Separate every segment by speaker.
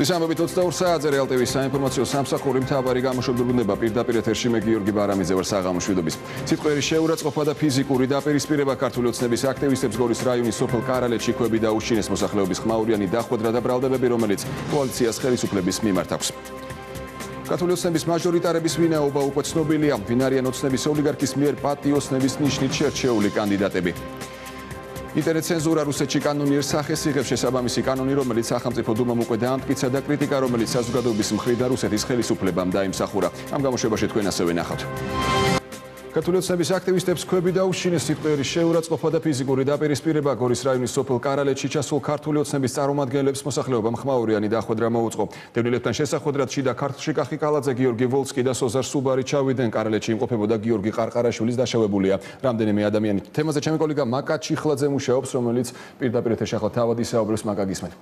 Speaker 1: Ისამბებით 22 საათზე რეალ TV-ის საინფორმაციო სამსახური მთავარი გამოშვებდება პირდაპირ ეთერში მე გიორგი ბარამიძე ვარ საღამოშვიდობის. სიტყვიერი შეურაცხყოფა და ფიზიკური დაპირისპირება ქართული ოცნების აქტივისტებს გორის რაიონის სოფელ კარალეთში კვები დაუშინეს მოსახლეობის ხმაურიანი დახვედრა და ბრალდებები, რომელიც კოალიციას ხელისუფლების მიმართ აქვს. ქართული ოცნების მაჟორიტარების ვინაობა უკვე ცნობილია. ვინ არიან ოცნების ოლიგარქის მიერ პატიოსნების ნიშნით შერჩეული კანდიდატები. ინტერნეტ ცენზურა რუსეთში კანონიერ სახეს იღებს შესაბამისი კანონი, რომელიც სახელმწიფო დუმამ უკვე დაამტკიცა და კრიტიკა, რომელიც საზოგადოების მხრიდან რუსეთის ხელისუფლებამ დაიმსახურა. ამ გამოშვებაში თქვენ ასევე ნახავთ. ქართული ოცნების აქტივისტებს კვები დაუშინეს, სიტყვიერი შეურაცხყოფა და ფიზიკური დაპირისპირება გორის რაიონის სოფელ კარალეთში ჩასულ ქართული ოცნების წარმომადგენლებს მოსახლეობამ ხმაურიანი დახვედრა მოუწყო. დევნილებთან შესახვედრად შიდა ქართლში კახი კალაძე, გიორგი ვოლსკი და სოზარ სუბარი ჩავიდნენ. კარალეთში იმყოფებოდა გიორგი ყარყარაშვილის დაშავებულია რამდენიმე ადამიანი. თემაზე ჩემი კოლეგა მაკა ჩიხლაძე მუშაობს, რომელიც პირდაპირ ეთერში ახლა თავად ისაუბრებს. მაკა, გისმენთ.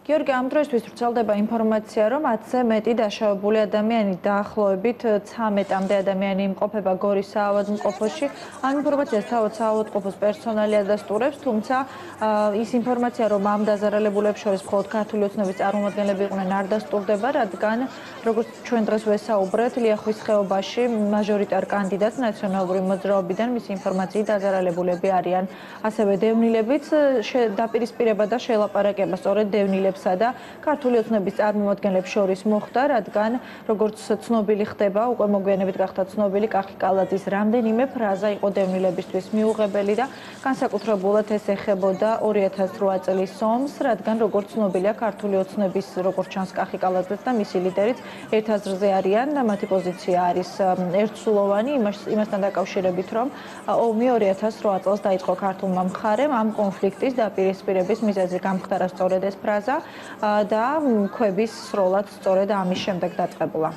Speaker 2: გიორგი, ამ დროისთვის ვრცელდება ინფორმაცია, რომ 10-ზე მეტი დაშავებული ადამიანი დაახლოებით 13-მდე ადამიანი იმყოფება გორის საავადმყოფოში. ამ ინფორმაციას თავად საავადმყოფოს პერსონალი ადასტურებს, თუმცა ის ინფორმაცია, რომ ამ დაზარალებულებს შორის მხოლოდ ქართული ოცნების წარმომადგენლები იყვნენ, არ დასტურდება, რადგან როგორც ჩვენ დღეს ვესაუბრეთ, ლიახვის ხეობაში მაჟორიტარ კანდიდატს ნაციონალური მოძრაობიდან მისი ინფორმაციით დაზარალებულები არიან. ასევე დევნილებიც დაპირისპირება და შელაპარაკება სწორედ დევნილებს და ქართული ოცნების წარმომადგენლებს შორის მოხდა, რადგან როგორც ცნობილი ხდება, უკვე მოგვიანებით გახდა ცნობილი, კახი კალაძის რამდენიმე ფრაზა იყო დევნილებისთვის მიუღებელი და განსაკუთრებულად ეს ეხებოდა 2008 წლის ომს, რადგან როგორც ცნობილია, ქართული ოცნების როგორც ჩანს კახი კალაძეც და მისი ლიდერიც ერთ აზრზე არიან და მათი პოზიცია არის ერთსულოვანი იმასთან დაკავშირებით, რომ ომი 2008 წელს დაიწყო ქართულმა მხარემ, ამ კონფლიქტის დაპირისპირების მიზეზი გამხდარა სწორედ ეს ფრაზა და კვების სროლად სწორედ ამის შემდეგ დაწყებულა.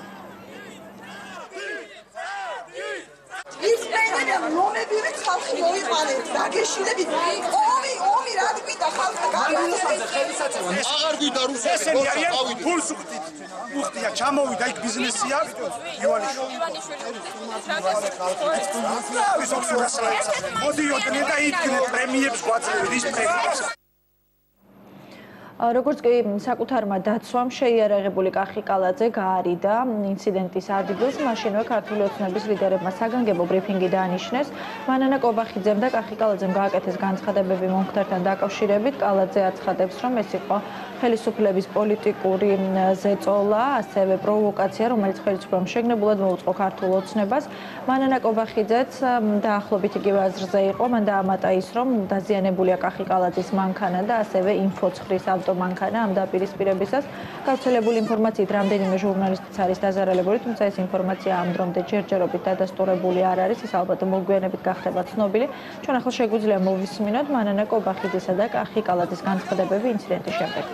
Speaker 3: ის მეგონა მომებივით ხალხი მოიყარეთ, დაგეშინებით. ომი რა თქვიდა ხალხმა გამოსაზე ხელისაწევა.
Speaker 4: აღარ გვიდა რუსები.
Speaker 5: ესენი არიან ფულს უხდით. უხდია, ჩამოვიდა იქ ბიზნესი აქვს. ივანიშვილი. მოდიოდნენ და იდგნენ პრემიებს გვაძლევენ ის პრემიებს.
Speaker 2: როგორც კი საკუთარმა დაცვამ შეიარაღებული კახი კალაძე გაარიდა ინციდენტის ადგილს, მაშინვე ქართული ოცნების ლიდერებმა საგანგებო ბრიფინგი დაანიშნეს. მანანა კობახიძემ და კახი კალაძემ გააკეთეს განცხადებები მომხდართან დაკავშირებით. კალაძე აცხადებს, რომ ეს იყო ხელისუფლების პოლიტიკური ზეწოლა, ასევე პროვოკაცია, რომელიც ხელისუფლებამ შეგნებულად მოუწყო ქართულ ოცნებას. მანანა კობახიძეც დაახლოებით იგივე აზრზე იყო, მან დაამატა ის, რომ დაზიანებულია კახი კალაძის მანქანა და ასევე ინფოცხრის ავტომანქანა ამ დაპირისპირებისას. გავრცელებული ინფორმაციით რამდენიმე ჟურნალისტიც არის დაზარალებული, თუმცა ეს ინფორმაცია ამ დრომდე ჯერჯერობით დადასტურებული არ არის, ის ალბათ მოგვიანებით გახდება ცნობილი. ჩვენ ახლა შეგვიძლია მოვისმინოთ მანანა კობახიძისა და კახი კალაძის განცხადებები ინციდენტის შემდეგ.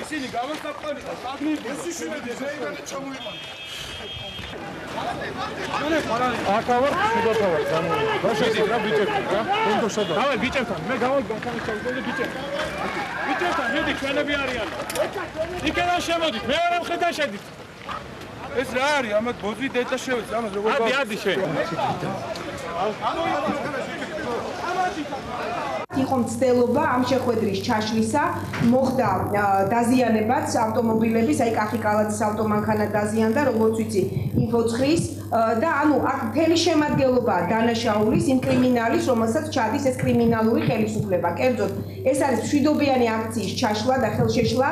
Speaker 5: ისინი გამოსაყრელი და საგნი ესიშინები ზეიმანე ჩამოიყო. აკავარ შედათავარ გამოვა. ბაშები რა ბიჭები რა? კონდო შედა. დავай ბიჭებთან, მე გავაგან ჩავიდე ბიჭებთან. ბიჭებთან მიდი ჩვენები არიან. იქიდან შემოდით, მე არ ამხედან შედით. ეს რა არის? ამათ ბოძი დედა შევეც, ამათ როგორ გავა? ადი შენ.
Speaker 6: იყო მცდელობა ამ შეხვედრის ჩაშლისა, მოხდა დაზიანებაც ავტომობილების, აი კახი კალაძის ავტომანქანა დაზიანდა, როგორც ვიცი, ინფოცხრის და ანუ აქ მთელი შემადგენლობაა დანაშაულის, იმ კრიმინალის, რომელსაც ჩადის ეს კრიმინალური ხელისუფლება. კერძოდ, ეს არის მშვიდობიანი აქციის ჩაშლა და ხელშეშლა,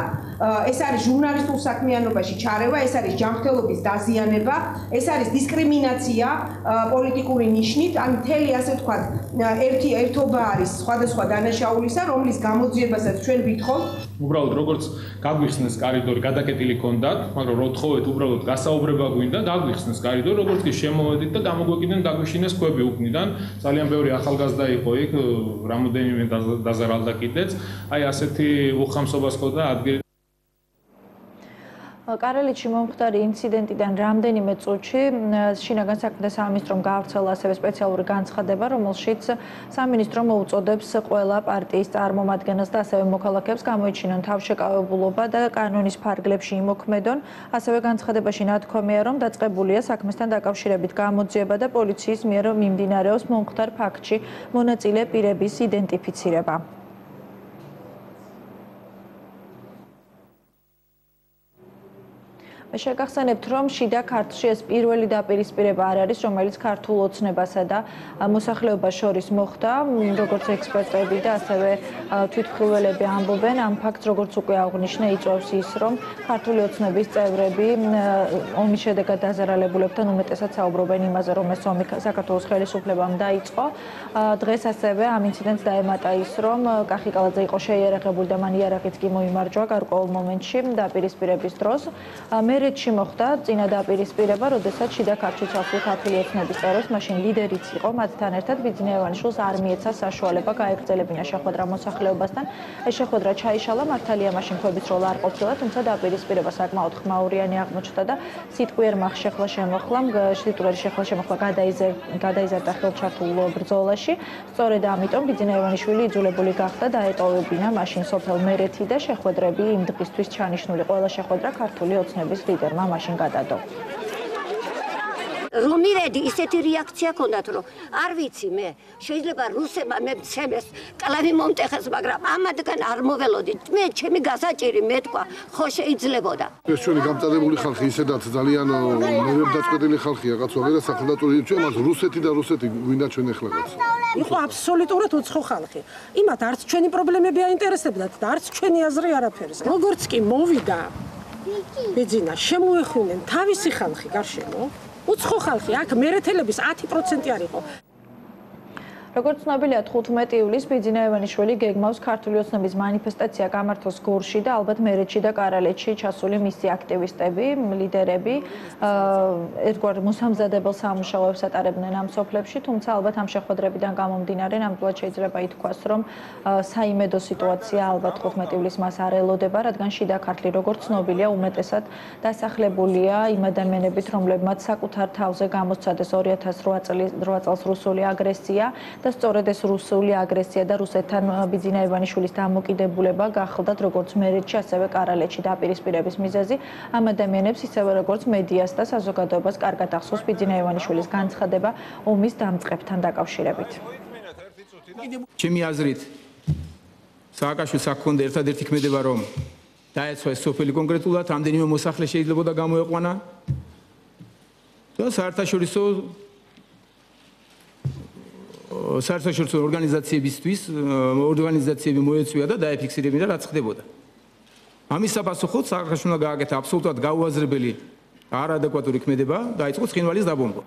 Speaker 6: ეს არის ჟურნალისტურ საქმიანობაში ჩარევა, ეს არის ჯანმრთელობის დაზიანება, ეს არის დისკრიმინაცია პოლიტიკური ნიშნით, ან მთელი ასე ვთქვათ, ერთობა არის სხვადასხვა დანაშაულისა, რომლის გამოძიებასაც ჩვენ ვითხოვთ.
Speaker 7: უბრალოდ როგორც გაგვიხსნეს კორიდორი, გადაკეტილი ჰქონდათ, მაგრამ რო თხოვეთ უბრალოდ გასაუბრება გვინდა, გაგვიხსნეს კორიდორი, როგორც კი შემოვედით და გამოგვეკიდნენ დაგვიშინეს კვები უკნიდან. ძალიან ბევრი ახალგაზრდა იყო იქ, რამოდენიმე დაზარალდა კიდეც. აი ასეთი უხამსობას ხოდა ადგილი
Speaker 2: კარელიტში მომხდარი ინციდენტიდან რამდენიმე წუთში შინაგან საქმეთა სამინისტრომ გაავრცელა ასევე სპეციალური განცხადება, რომელშიც სამინისტრო მოუწოდებს ყველა პარტიის წარმომადგენელს და ასევე მოქალაქეებს გამოიჩინონ თავშეკავებულობა და კანონის ფარგლებში იმოქმედონ. ასევე განცხადებაში ნათქვამია, რომ დაწყებულია საქმესთან დაკავშირებით გამოძიება და პოლიციის მიერ მიმდინარეობს მომხდარ ფაქტში მონაწილე პირების იდენტიფიცირება. მე შეგახსენებთ, რომ შიდა ქართლში ეს პირველი დაპირისპირება არ არის, რომელიც ქართულ ოცნებასა და მოსახლეობას შორის მოხდა, როგორც ექსპერტები და ასევე თვითმხილველები ამბობენ, ამ ფაქტს როგორც უკვე აღნიშნე, იწვევს ის, რომ ქართული ოცნების წევრები ომის შედეგად დაზარალებულებთან უმეტესად საუბრობენ იმაზე, რომ ეს ომი საქართველოს ხელისუფლებამ დაიწყო. დღეს ასევე ამ ინციდენტს დაემატა ის, რომ კახიკალაძე იყო შეიარაღებული და მან იარაღიც კი მოიმარჯვა გარკვეულ მომენტში დაპირისპირების დროს. მერეთში მოხდა წინა დაპირისპირება, როდესაც შიდა ქართლში ჩასულ ქართული ოცნების წევრებს მაშინ ლიდერიც იყო, მათთან ერთად ბიძინა ივანიშვილს არ მიეცა საშუალება გაეგრძელებინა შეხვედრა მოსახლეობასთან. ეს შეხვედრა ჩაიშალა, მართალია მაშინ ქვების როლა არ ყოფილა, თუმცა დაპირისპირება საკმაოდ ხმაურიანი აღმოჩნდა და სიტყვიერმა შეხლა-შემოხლა გადაიზარდა ხელჩართულ ბრძოლაში. სწორედ ამიტომ ბიძინა ივანიშვილი იძულებული გახდა დაეტოვებინა მაშინ სოფელ მერეთი და შეხვედრები იმ დღისთვის ჩანიშნული ყველა შეხვედრა ქართული ოცნების ლიდერმა მაშინ გადადო.
Speaker 4: რომ მირედი ისეთი რეაქცია ქონდათ, რომ არ ვიცი მე, შეიძლება რუსებმა მე მცემეს კლავი მომტეხეს, მაგრამ ამადგან არ მოველოდით. მე ჩემი გასაჭირი მეთქვა, ხო შეიძლებოდა.
Speaker 8: ეს ჩვენი გამწადებული ხალხი ისედაც ძალიან მერევდაწყვეტილი ხალხია, კაცო, ვერა სახელმწიფო ჩვენს რუსეთი და რუსეთი გვინდა ჩვენ ახლა კაცო.
Speaker 9: იყო აბსოლუტურად უცხო ხალხი. იმათ არც ჩვენი პრობლემები აინტერესებდათ და არც ჩვენი აზრი არაფერს. როგორც კი მოვიდა ბიძინა შემოეხმნენ თავისი ხალხი გარშემო. უცხო ხალხი აქ მერეთელების 10% არ იყო.
Speaker 2: როგორც ცნობილია, 15 ივლისს ბიძინა ივანიშვილი გეგმავს ქართული ოცნების მანიფესტაცია გამართოს გორში და ალბათ მერეთში და კარალეთში ჩასული მისი აქტივისტები, ლიდერები ერთგვარ მოსამზადებელ სამუშაოებს ატარებდნენ ამ სოფლებში, თუმცა ალბათ ამ შეხვედრებიდან გამომდინარე, ნამდვილად შეიძლება ითქვას, რომ საიმედო სიტუაცია ალბათ 15 ივლისს მას არ ელოდება, რადგან შიდა ქართლი, როგორც ცნობილია, უმეტესად დასახლებულია იმ ადამიანებით, რომლებმაც საკუთარ თავზე გამოსცადეს 2008 წელს რუსული აგრესია და სწორედ ეს რუსული აგრესია და რუსეთთან ბიძინა ივანიშვილის დამოკიდებულება გახლდათ როგორც მერეთში, ასევე კარალეთში დაპირისპირების მიზეზი. ამ ადამიანებს ისევე როგორც მედიას და საზოგადოებას კარგად ახსოვს ბიძინა ივანიშვილის განცხადება ომის დამწყებთან დაკავშირებით.
Speaker 10: ჩემი აზრით, სააკაშვილს აქ ჰქონდა ერთადერთი ქმედება, რომ დაეცვა ეს სოფელი კონკრეტულად, რამდენიმე მოსახლე შეიძლებოდა გამოეყვანა და საერთაშორისო ორგანიზაციები მოეწვია და დაეფიქსირებინა რა ხდებოდა. ამის საპასუხოდ სააკაშვილმა გააკეთა აბსოლუტურად გაუაზრებელი არადეკვატური ქმედება, დაიწყო ცხინვალის დაბომბვა.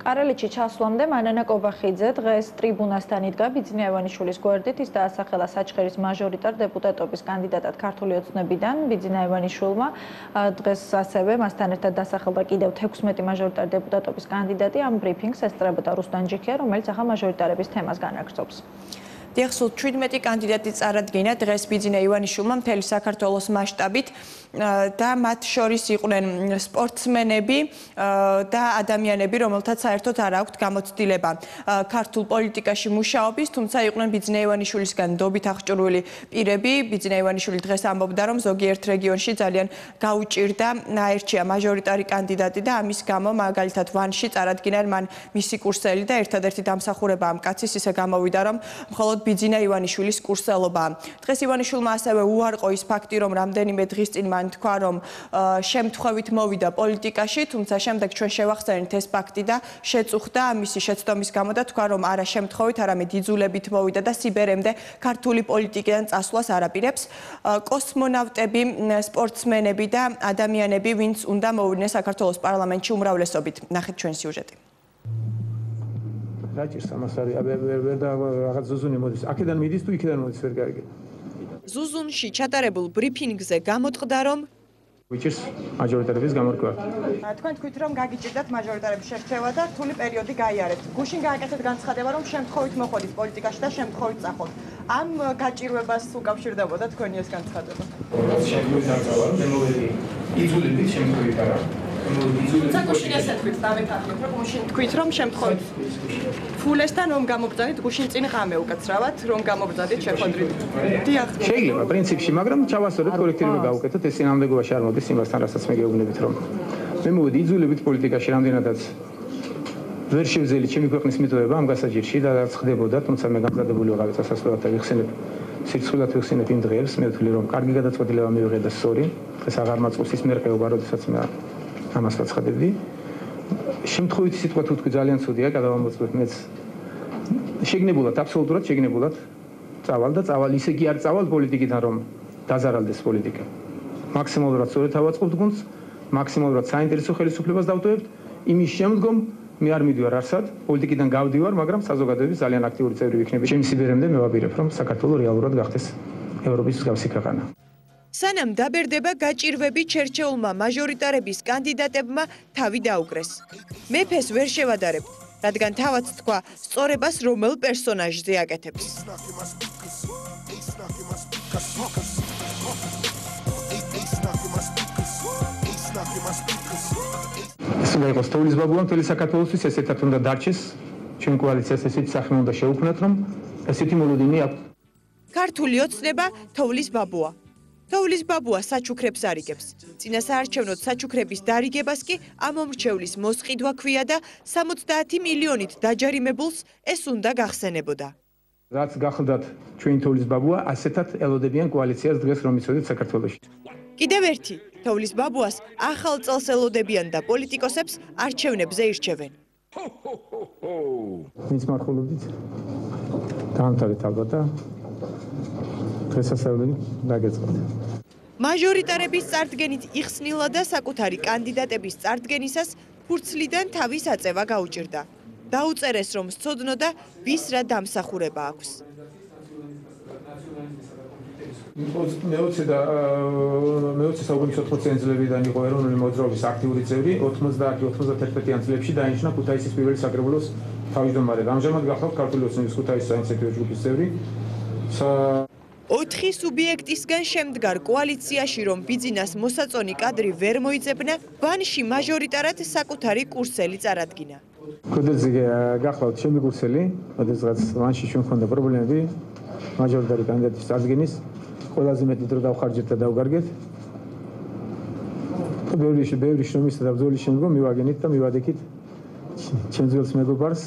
Speaker 2: კარალეთში ჩასვლამდე მანანა კობახიძე დღეს ტრიბუნასთან იდგა ბიძინა ივანიშვილის გვერდით, ის დაასახელა საჩხერის მაჟორიტარ დეპუტატობის კანდიდატად ქართული ოცნებიდან ბიძინა ივანიშვილმა. დღეს ასევე მასთან ერთად დასახელდა კიდევ 16 მაჟორიტარ დეპუტატობის კანდიდატი. ამ ბრიფინგს ესწრებოდა რუსტან ჯიქია, რომელიც ახლა მაჟორიტარების თემას განაგრძობს.
Speaker 11: დიახ, სულ 17 კანდიდატი წარადგინა დღეს ბიძინა ივანიშვილმა მთელი საქართველოს მასშტაბით და მათ შორის იყვნენ სპორტსმენები და ადამიანები, რომელთაც საერთოდ არ აქვთ გამოცდილება ქართულ პოლიტიკაში მუშაობის, თუმცა იყვნენ ბიძინა ივანიშვილისგან ნდობით აღჭურვილი პირები. ბიძინა ივანიშვილი დღეს ამბობდა, რომ ზოგიერთ რეგიონში ძალიან გაუჭირდა აერჩია მაჟორიტარი კანდიდატი და ამის გამო მაგალითად ვანში წარადგინან მან მისი კურსელი და ერთადერთი დამსახურება ამ კაცის ისე გამოვიდა, რომ მხოლოდ ბიძინა ივანიშვილის კურსელობა. დღეს ივანიშვილმა ასევე უარყო ის ფაქტი, რომ რამდენიმე დღის წინ მან თქვა, რომ შემთხვევით მოვიდა პოლიტიკაში, თუმცა შემდეგ ჩვენ შევახსენეთ ეს ფაქტი და შეწუხდა მისი შეცდომის გამო და თქვა, რომ არა შემთხვევით, არამედ იძულებით მოვიდა და სიბერემდე ქართული პოლიტიკიდან წასვლას არაპირებს. კოსმონავტები, სპორტსმენები და ადამიანები, ვინც უნდა მოვიდნენ საქართველოს პარლამენტში უმრავლესობით. ნახეთ ჩვენი სიუჟეტი.
Speaker 5: რაჭირს ამას არის ვერ და რაღაც ზუზუნი მოდის. აქედან მიდის თუ იქიდან მოდის ვერ გაიგე.
Speaker 11: ზუზუნში ჩატარებულ ბრიფინგზე გამოწყდა, რომ
Speaker 10: ვიჭირს მაჟორიტარების გამორკვევა.
Speaker 11: თქვენ თქვით რომ გაგიჭირდათ მაჟორიტარების შერჩევა და რთული პერიოდი გაიარეთ. გუშინ გააკეთეთ განცხადება რომ შემთხვევით მოხვედით პოლიტიკაში და შემთხვევით წახოთ. ამ გაჭირვებას უკავშირდებოდა თქვენი ეს განცხადება?
Speaker 10: შემთხვევით არ წავალ, მოვედი იძულებით შემთხვევით არა.
Speaker 11: გუშინ ესე თქვით დავეთანხმეთ რომ გუშინ თქვით რომ შემთხვევით ფულესთან რომ გამოგზავნით გუშინ წინ ღამე უკაცრავად რომ გამოგზავნით შეხვედრით. დიახ.
Speaker 10: შეიძლება პრინციპში, მაგრამ ჩავასწორეთ კოლექტივურად გავუკეთოთ ეს წინამდებობაში არ მოდის იმასთან, რასაც მე გეუბნებით რომ მე მოვედი იძულებით პოლიტიკაში რამდენადაც ვერ შევძელი ჩემი ქვეყნის მიტოვება ამ გასაჭირში და რაც ხდებოდა, თუმცა მე გამზადებული ვიყავ წასასვლელად და ვიხსენებ სირცხვილად ვიხსენებ იმ დღეებს, მე ვთვლი რომ კარგი გადაწყვეტილება მივიღე და სწორი, ეს აღარ მაწყობს ის მერყეობა, როდესაც მე ამას ვაცხადებდი. შემთხვევით სიტყვა თუ თქვი ძალიან ცუდია, გადავამოწმოთ მეც. შეგნებულად, აბსოლუტურად შეგნებულად წავალ და წავალ ისე კი არ წავალ პოლიტიკიდან რომ დაზარალდეს პოლიტიკა. მაქსიმალურად სწორედ ავაწყობთ გუნდს, მაქსიმალურად საინტერესო ხელისუფლებას დავტოვებთ. იმის შემდგომ მე არ მიდივარ არსად, პოლიტიკიდან გავდივარ, მაგრამ საზოგადოების ძალიან აქტიური წევრი ვიქნები. ჩემი სიბერემდე მე ვაპირებ რომ საქართველოს რეალურად გახდეს ევროპის მსგავსი ქვეყანა.
Speaker 11: სანამ დაბერდება გაჭირვები ჩერჩეულმა მაჟორიტარების კანდიდატებმა თავი დაუკრეს. მეფეს ვერ შევადარებთ, რადგან თავად თქვა სწორებას რომელ პერსონაჟზე აკეთებს.
Speaker 10: ეს უნდა იყოს თოვლის ბაბუა მთელი საქართველოსთვის, ესეთად უნდა დარჩეს ჩვენ კოალიციას ესეთი სახე უნდა შევქმნათ, რომ ესეთი მოლოდინი აქვს.
Speaker 11: ქართული ოცნება თოვლის ბაბუა. თოვლის ბაბუა საჩუქრებს არიგებს. წინასაარჩევნოდ საჩუქრების დარიგებას კი ამომრჩევლის მოსყიდვა ქვია და 70 მილიონით დაჯარიმებულს ეს უნდა გახსენებოდა.
Speaker 10: რაც გახლდათ ჩვენი თოვლის ბაბუა, ასეთად ელოდებიან კოალიციას დღეს რომ იცოდეთ საქართველოში.
Speaker 11: კიდევ ერთი, თოვლის ბაბუას ახალ წელს ელოდებიან და პოლიტიკოსებს არჩევნებზე ირჩევენ.
Speaker 10: ვინც მარხულობდით? დაამთავრეთ ალბათ და დღესასწაული დაგეწყოთ.
Speaker 11: მაჟორიტარების წარდგენით იხსნილა და საკუთარი კანდიდატების წარდგენისას ფურცლიდან თავის აწევა გაუჭირდა. დაუწერეს რომ სცოდნოდა ვის რა დამსახურება აქვს.
Speaker 10: მე-20 საუკუნის 80-იან წლებიდან იყო ეროვნული მოძრაობის აქტიური წევრი, 90-91-იან წლებში დაინიშნა ქუთაისის პირველი საკრებულოს თავმჯდომარე. ამჟამად გახლავთ ქართული ოცნების ქუთაისის საინიციატივო ჯგუფის წევრი.
Speaker 11: 4 სუბიექტისგან შემდგარ კოალიციაში რომ ბიძინას მოსაწონი კადრი ვერ მოიძებნა, ვანში მაჟორიტარად საკუთარი კურსელი წარადგინა.
Speaker 10: კოდეზე გახლავთ ჩემი კურსელი, როდესაც ვანში ჩვენ მქონდა პრობლემები მაჟორიტარი კანდიდატის წარდგენის, ყველაზე მეტი დრო დავხარჯეთ და დავგარგეთ. ბევრი შრომისა და ბრძოლის შემდგომ მივაგენით და მივადექით ჩემ ძველს მეგობარს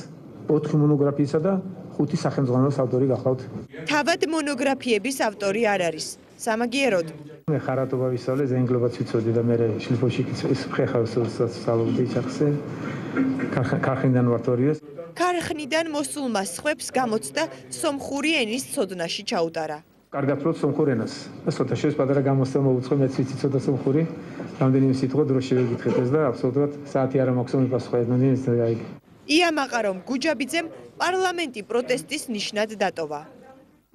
Speaker 10: 4 მონოგრაფიისა და 5 სახელმძღვანელოს ავტორი გახლავთ.
Speaker 11: თავად მონოგრაფიების ავტორი არ არის. სამაგიეროდ.
Speaker 10: მე ხარატობა ვისწავლე, ზენგლობაც ვიცოდი და მე შლიფოში ხეხავს სწავლობდი ჩახსე. ქარხნიდან ვარ თორიეს.
Speaker 11: ქარხნიდან მოსულმა სხვებს გამოცდა სომხური ენის ცოდნაში ჩაუტარა.
Speaker 10: კარგად ვთქვი სომხურ ენას. ეს ცოტა შეეს პატარა გამოცდა მოუწყო, მეც ვიცი ცოტა სომხური. რამდენიმე სიტყვა დრო შევეკითხეთ ეს და აბსოლუტურად საათი არ მაქვს მიპასუხა ეს აი.
Speaker 11: იამაყა რომ გუჯაბიძემ პარლამენტი პროტესტის ნიშნად დატოვა.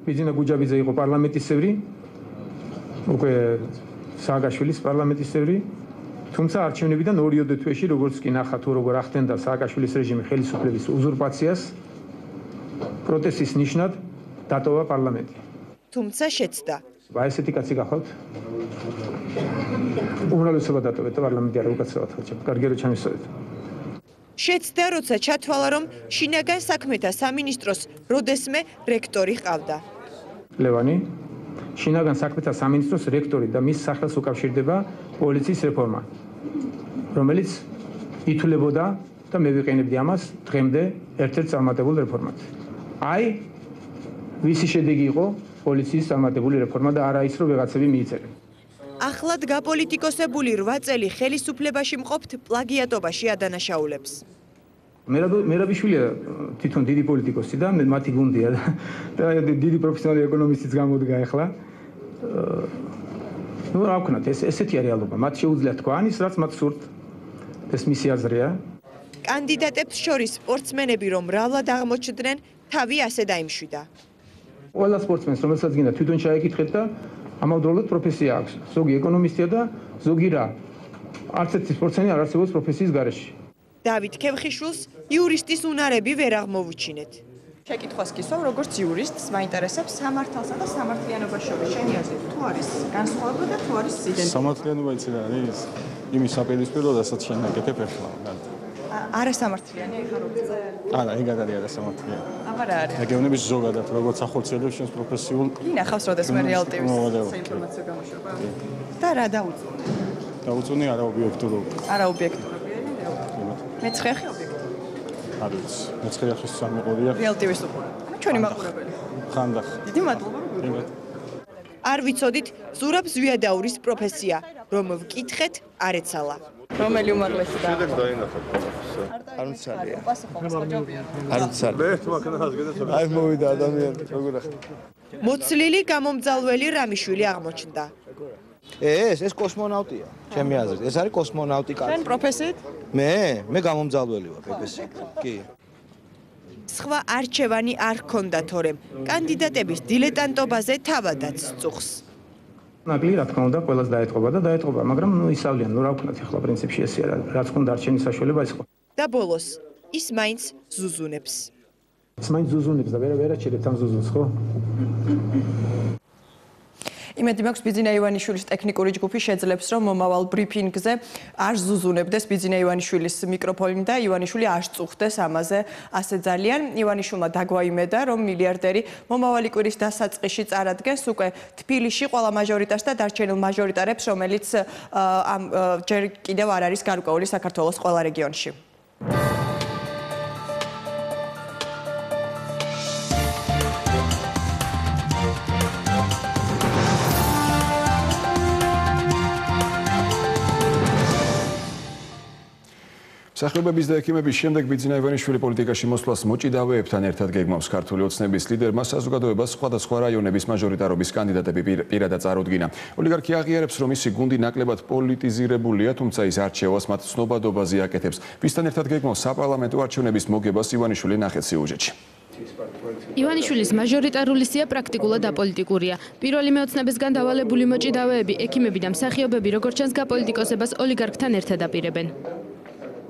Speaker 10: ბიძინა გუჯაბიძე იყო პარლამენტის წევრი. უკვე სააკაშვილის პარლამენტის წევრი. თუმცა არჩევნებიდან 2 თვეში როგორც კი ნახა თუ როგორ ახდენდა სააკაშვილის რეჟიმი ხელისუფლების უზურპაციას, პროტესტის ნიშნად დატოვა პარლამენტი.
Speaker 11: თუმცა შეცდა.
Speaker 10: აი ესეთი კაცი გახავთ. უმრავლესობა დატოვეთ და პარლამენტი არ უკაცრავად ხარჯა. კარგი რომ ჩამისწორეთ.
Speaker 11: შეცდა, როცა ჩათვალა, რომ შინაგან საქმეთა სამინისტროს როდესმე რექტორი ჰყავდა.
Speaker 10: ლევანი, შინაგან საქმეთა სამინისტროს რექტორი და მის სახელს უკავშირდება პოლიციის რეფორმა, რომელიც ითვლებოდა და მე ვიყენებდი ამას დღემდე ერთ-ერთ წარმატებულ რეფორმად. აი, ვისი შედეგი იყო პოლიციის წარმატებული რეფორმა და არა ის, რომ ვიღაცები მიიწერენ.
Speaker 11: ახლად გაპოლიტიკოსებული 8 წელი ხელისუფლებაში მყოფთ პლაგიატობაში ადანაშაულებს.
Speaker 10: მერაბიშვილია თვითონ დიდი პოლიტიკოსი და მათი გუნდია და დიდი პროფესიონალი ეკონომისტიც გამოდგა ახლა. ნუ რა ვქნათ, ესეთი რეალობა. მათ შეუძლიათ თქვა ის, რაც მათ სურთ. ეს მისი აზრია.
Speaker 11: კანდიდატებს შორის სპორტსმენები რომ მრავლად აღმოჩნდნენ, თავი ასე დაიმშვიდა.
Speaker 10: ყველა სპორტსმენს, რომელსაც გინდა თვითონ ჩაეკითხეთ და ამავდროულად პროფესია აქვს. ზოგი ეკონომისტია და ზოგი რა არც ერთი სპორტსმენი არ არსებობს პროფესიის გარეშე.
Speaker 11: დავით ქევხიშვილს იურისტის უნარები ვერ აღმოვუჩინეთ. შეკითხვას გისვამ, როგორც იურისტს მაინტერესებს სამართალსა და სამართლიანობას შორის შენი აზრით თუ არის განსხვავება და თუ არის იდენტურობა?
Speaker 12: სამართლიანობა იცი რა არის? იმის საპირისპირო, რასაც შენ აკეთებ ახლა.
Speaker 11: არასამართლიანი ეხლა როგორ წერე?
Speaker 12: არა, ეგ არის არასამართლიანი.
Speaker 11: აბა რა არის?
Speaker 12: გეუბნების ზოგადად, როგორც ახორციელებს შენს პროფესიულ
Speaker 11: ინახავს როდესმე რეალტივის საინფორმაციო გამოშვება. და რა დაუწუნე?
Speaker 12: დაუწუნე არაობიექტურობა.
Speaker 11: არაობიექტურობია. მეცხრე ხი ობიექტური.
Speaker 12: არ ვიცი. მეცხრე ხის სამიყურია.
Speaker 11: რეალტივის უყურე. ჩვენი მაყურებელი.
Speaker 12: ხანდახ.
Speaker 11: დიდი მადლობა. არ ვიცოდით ზურაბ ზვიადაურის პროფესია, რომ ვკითხეთ არ ეცალა. რომელი უმაღლესი და
Speaker 8: შედაგს დაინახა პროფესია.
Speaker 12: არ მცალია.
Speaker 11: არ
Speaker 12: მცალია.
Speaker 8: მე თუ აქნახას გადაცოლა. აი
Speaker 12: მოვიდა ადამიანი, როგორ ახლა.
Speaker 11: მოცლილი გამომძალველი რამიშვილი აღმოჩნდა.
Speaker 13: ეს კოსმონავტია, ჩემი აზრით. ეს არის კოსმონავტი კაცი.
Speaker 11: შენ პროფესიით?
Speaker 13: მე გამომძალველი ვარ პროფესიით. კი.
Speaker 11: სხვა არჩევანი არ ჰქონდა თორემ კანდიდატების დილეტანტობაზე თავადაც წუხს.
Speaker 10: ნაკლი რა თქმა უნდა ყველას დაეთყობა და დაეთყობა, მაგრამ ისავლიან, რა ვქნათ ახლა პრინციპში ესე რაც ქონდა არჩენის საშუალება ის ხო.
Speaker 11: და ბოლოს ის მაინც ზუზუნებს.
Speaker 10: ის მაინც ზუზუნებს და ვერ აჩერებთ ამ ზუზუნს, ხო?
Speaker 11: იმედი მაქვს ბიძინა ივანიშვილის ტექნიკური ჯგუფი შეძლებს რომ მომავალ ბრიფინგზე არ ზუზუნებდეს ბიძინა ივანიშვილის მიკროფონი და ივანიშვილი არ წუხდეს ამაზე ასე ძალიან. ივანიშვილმა დაგვაიმედა რომ მილიარდერი მომავალი კვირის დასაწყისში წარადგენს უკვე თბილისში ყველა მაჟორიტარს და დარჩენილ მაჟორიტარებს, რომელიც ამ ჯერ კიდევ არ არის გარკვეული საქართველოს ყველა რეგიონში.
Speaker 1: სახლებების და ექიმების შემდეგ ბიძინა ივანიშვილი პოლიტიკაში მოსვლას მოჭიდავეებთან ერთად გეგმავს ქართული ოცნების ლიდერმა საზოგადოებას სხვადასხვა რაიონების მაჟორიტარობის კანდიდატები პირადად წარუდგინა. ოლიგარქი აღიარებს, რომ მისი გუნდი ნაკლებად პოლიტიზირებულია, თუმცა ის არჩევას მათ ცნობადობაზე აკეთებს. ვისთან ერთად გეგმავს საპარლამენტო არჩევნების მოგებას ივანიშვილი ნახეთ სიუჟეტში.
Speaker 14: ივანიშვილის მაჟორიტარული სია პრაქტიკულად აპოლიტიკურია. პირველი მეოცნებისგან დავალებული მოჭიდავეები, ექიმები და მსახიობები როგორც ჩანს გაპოლიტიკოსებას ოლიგარქთან ერთად აპირებენ.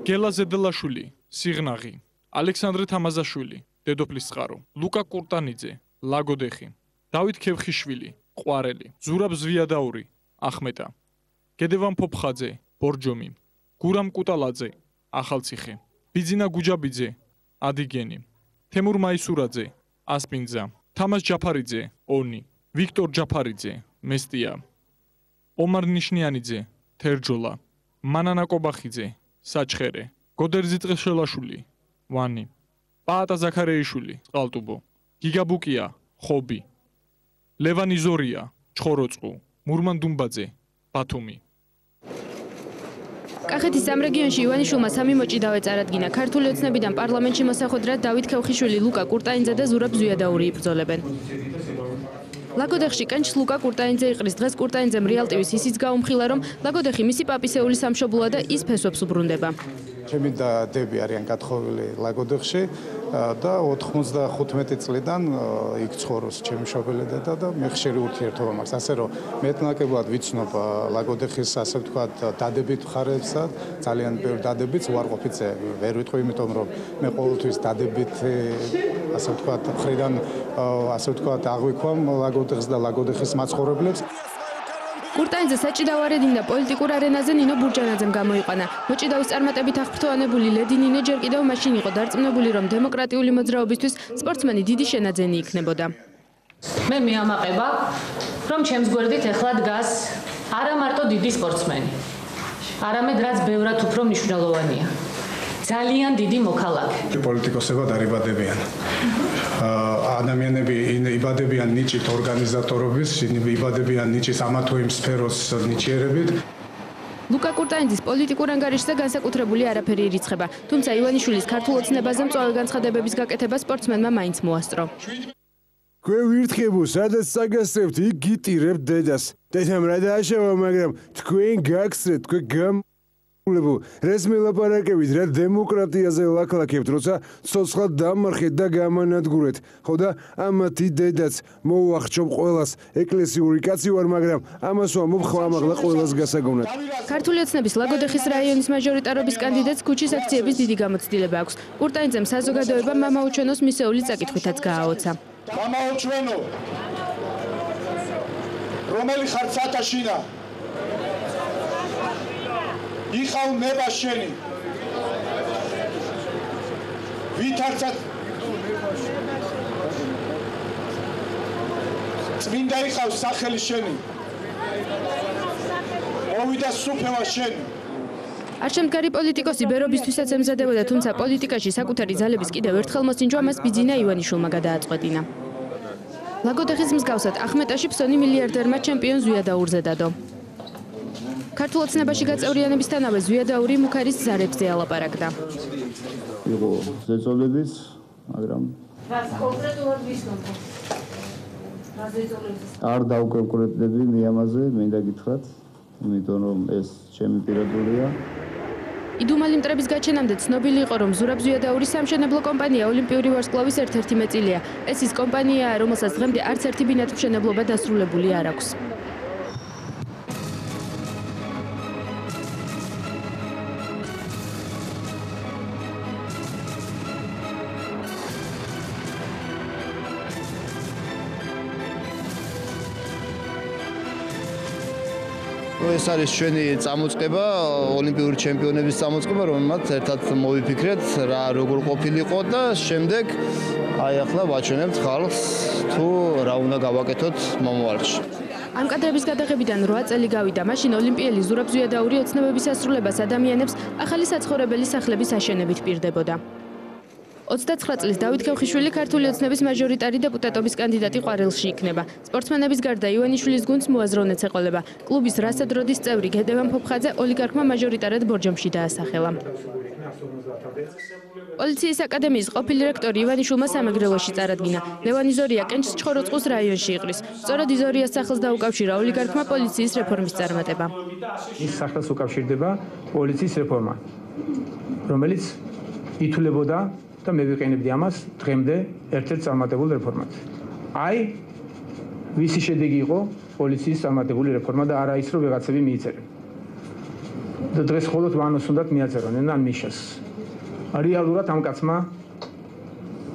Speaker 7: გელა ზედელაშვილი, სიღნაღი, ალექსანდრე თამაზაშვილი, დედოფლის წყარო, ლუკა კურტანიძე, ლაგოდეხი, დავით ქევხიშვილი, ყვარელი, ზურაბ ზვიადაური, ახმეტა, გედევან ფოფხაძე, ბორჯომი, გურამ კუტალაძე, ახალციხე, ბიძინა გუჯაბიძე, ადიგენი, თემურ მაისურაძე, ასპინძა, თამას ჯაფარიძე, ონი, ვიქტორ ჯაფარიძე, მესტია, ომარ ნიშნიანიძე, თერჯოლა, მანანა კობახიძე, საჩხერე, გოდერძი წელაშული, ვანი, პაატა ზაქარეიშვილი, წყალტუბო, გიგაბუკია, ხობი, ლევანი ზორია, ჩხოროწყუ, მურმან დუმბაძე, ბათუმი.
Speaker 14: კახეთის ამ რეგიონში ივანიშვილმა სამი მოჭიდავე წარადგინა. ქართული ოცნებიდან პარლამენტში მოსახვედრად დავით ქევხიშვილი, ლუკა კურტანიძე და ზურაბ ზვიადაური იბრძოლებენ. ლაგოდეხში კენჭს ლუკა კურტანიძე იყრის. დღეს კურტანიძემ რეალტივის ისიც გაუმხილა, რომ ლაგოდეხი მისი პაპისეული სამშობლოა და ის ფესვებს უბრუნდება.
Speaker 15: ჩემი დადები არიან გათხოვილი ლაგოდეხში და 95 წლიდან იქ ცხოვრობს ჩემი მშობელი დედა და მე ხშირი ურთიერთობა მაქვს. ასე რომ მეტნაკლებად ვიცნობ ლაგოდეხის ასე ვთქვათ დადებით მხარეებსა, ძალიან ბევრ დადებიც უარყოფითზე ვერ ვიტყვი, იმიტომ რომ მე ყოველთვის დადებით ასე ვთქვათ მხრიდან ასე ვთქვათ აღვიქვამ ლაგოდეხს და ლაგოდეხის მაცხოვრებლებს.
Speaker 14: კურტანიძე საჭიდაო არედინდა პოლიტიკურ არენაზე ნინო ბურჯანაძემ გამოიყანა. მოჭიდავის წარმატებით აღფრთოვანებული ლედი ნინე ჯერ კიდევ მაშინ იყო დარწმუნებული, რომ დემოკრატიული მოძრაობისთვის სპორტსმენი დიდი შენაძენი იქნებოდა.
Speaker 16: მე მეამაყება, რომ ჩემს გვერდით ეხლა დგას არა მარტო დიდი სპორტსმენი, არამედ რაც ბევრად უფრო მნიშვნელოვანია. ძალიან დიდი მოქალაქე.
Speaker 15: პოლიტიკოსებად არ იბადებიან. ადამიანები იბადებიან ნიჭით ორგანიზატორობის, იბადებიან ნიჭის ამა თუ იმ სფეროს ნიჭიერებით.
Speaker 14: ლუკა კურტანიძის პოლიტიკურ ანგარიშზე განსაკუთრებული არაფერი ირიცხება, თუმცა ივანიშვილის ქართულ ოცნებაზე მწვავე განცხადებების გაკეთება სპორტსმენმა მაინც მოასწრო.
Speaker 17: თქვენ ვირთხებო, სადაც საგასწრებთ, იქ გიტირებთ დედას. დედამ რა დააშავა, მაგრამ თქვენ გაგსრეთ, თქვენ რესმი ლაპარაკებით რა დემოკრატიაზე ლაქლაქებთ, როცა ცოცხლად დამარხეთ და გამანადგურეთ. ხო და ამათი დედაც მოუახჭობ ყველას. ეკლესიური კაცი ვარ, მაგრამ ამას ვამბობ ხვამაღლა ყველას გასაგონად.
Speaker 14: ქართული ოცნების ლაგოდეხის რაიონის მაჟორიტარობის კანდიდატს ქუჩის აქციების დიდი გამოცდილება აქვს. კურტაინძემ საზოგადოება მამაუჩვენოს მისეული წაკითხვითაც გააოცა.
Speaker 5: მამაუჩვენო, რომელი ხარ ცათაშინა? იხავ ნება შენი. ვითარცად წმინდა იხავ სახელი შენი. მოვიდა სუფევა შენი.
Speaker 14: არჩევანკარი პოლიტიკოსი ბერობისთვისაც ემზადებოდა, თუმცა პოლიტიკაში საკუთარი ძალების კიდევ ერთხელ მოსინჯვა მას ბიძინა ივანიშვილმა გადააწყვეტინა. ლაგოდეხის მსგავსად ახმეტაში ფსონი მილიარდერმა ჩემპიონ ზვიადაურზე დადო. ქართულ ოცნებაში გაწევრიანებისთანავე ზვიადაური მუქარის ზარებზე ალაპარაკდა.
Speaker 18: იყო ზეწოლებიც, მაგრამ
Speaker 16: კონკრეტულად ვისნობდა.
Speaker 18: არ დავკონკრეტდები მე ამაზე, მინდა გითხრათ, იმიტომ რომ ეს ჩემი პირადულია.
Speaker 14: იდუმალი მტრების გაჩენამდე ცნობილი იყო, რომ ზურაბ ზვიადაური სამშენებლო კომპანია ოლიმპიური ვარსკვლავის ერთ-ერთი მეწილია. ეს ის კომპანიაა, რომელსაც დღემდე არც ერთი ბინადმშენებლობა დასრულებული არ აქვს.
Speaker 13: ეს არის ჩვენი წამოწყება, ოლიმპიური ჩემპიონების წამოწყება, რომელმაც ერთად მოვიფიქრეთ, რა როგორ ყოფილიყო და შემდეგ აი ახლა ვაჩვენებთ ხალხს თუ რა უნდა გავაკეთოთ მომავალში.
Speaker 14: ამ კადრების გადაღებიდან 8 წელი გავიდა, მაშინ ოლიმპიელი ზურაბ ზვიადაური ოცნებების ასრულებას ადამიანებს ახალი საცხოვრებელი სახლების აშენებით პირდებოდა. 29 წლის დავით ქევხიშვილი ქართული ოცნების მაჟორიტარი დეპუტატობის კანდიდატი ყვარელში იქნება. სპორტსმენების გარდა ივანიშვილის გუნდს მოაზროვნეც ეყოლება. კლუბის რასადროდის წევრი გედევან ფოფხაძე ოლიგარქმა მაჟორიტარად ბორჯომში დაასახელა. პოლიციის აკადემიის ყოფილი რექტორი ივანიშვილმა სამეგრელოში წარადგინა. ლევანი ზორია კენჭს ჩხოროწყუს რაიონში იყრის. სწორედ იზორიას სახლს დაუკავშირა ოლიგარქმა პოლიციის რეფორმის წარმატება.
Speaker 10: ის სახელს უკავშირდება პოლიციის რეფორმა, რომელიც ითვლებოდა და მე ვიყენებდი ამას დღემდე ერთ-ერთ წარმატებულ რეფორმად. აი, ვისი შედეგი იყო პოლიციის წარმატებული რეფორმა და არა ის, რომ ვიღაცები მიიწერენ. და დღეს მხოლოდ ვანოს უნდათ მიაწერონ ან მიშას. რეალურად ამ კაცმა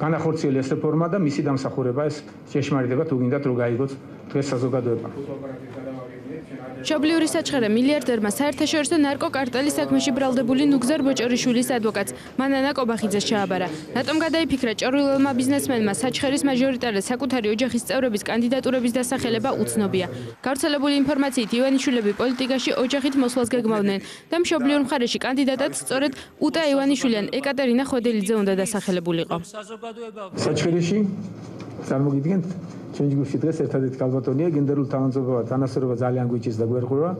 Speaker 10: განახორციელა ეს რეფორმა და მისი დამსახურება ეს შეშმარიტება თუ გინდათ რომ გაიგოთ დღეს საზოგადოება.
Speaker 14: მშობლიური საჩხერე მილიარდერმა საერთაშორისო ნარკოკარტელის საქმეში ბრალდებული ნუგზარ ბოჭორიშვილის ადვოკატს მანანა კობახიძეს ჩააბარა. რატომ გადაიფიქრა ჭორვილელმა ბიზნესმენმა საჩხერის მაჟორიტარად საკუთარი ოჯახის წევრების კანდიდატურების დასახელება უცნობია. გავრცელებული ინფორმაციით ივანიშვილები პოლიტიკაში ოჯახით მოსვლას გეგმავდნენ და მშობლიურ მხარეში კანდიდატად სწორედ უტა ივანიშვილი ან ეკატერინა ხვედელიძე უნდა დასახელებულიყო.
Speaker 10: საჩხერეში წარმოგიდგენთ ჩვენ ჯგუფში დღეს ერთადერთი ქალბატონია გენდერულ თანამდებობა თანასწორობა ძალიან გვიჭირს და გვერყურა,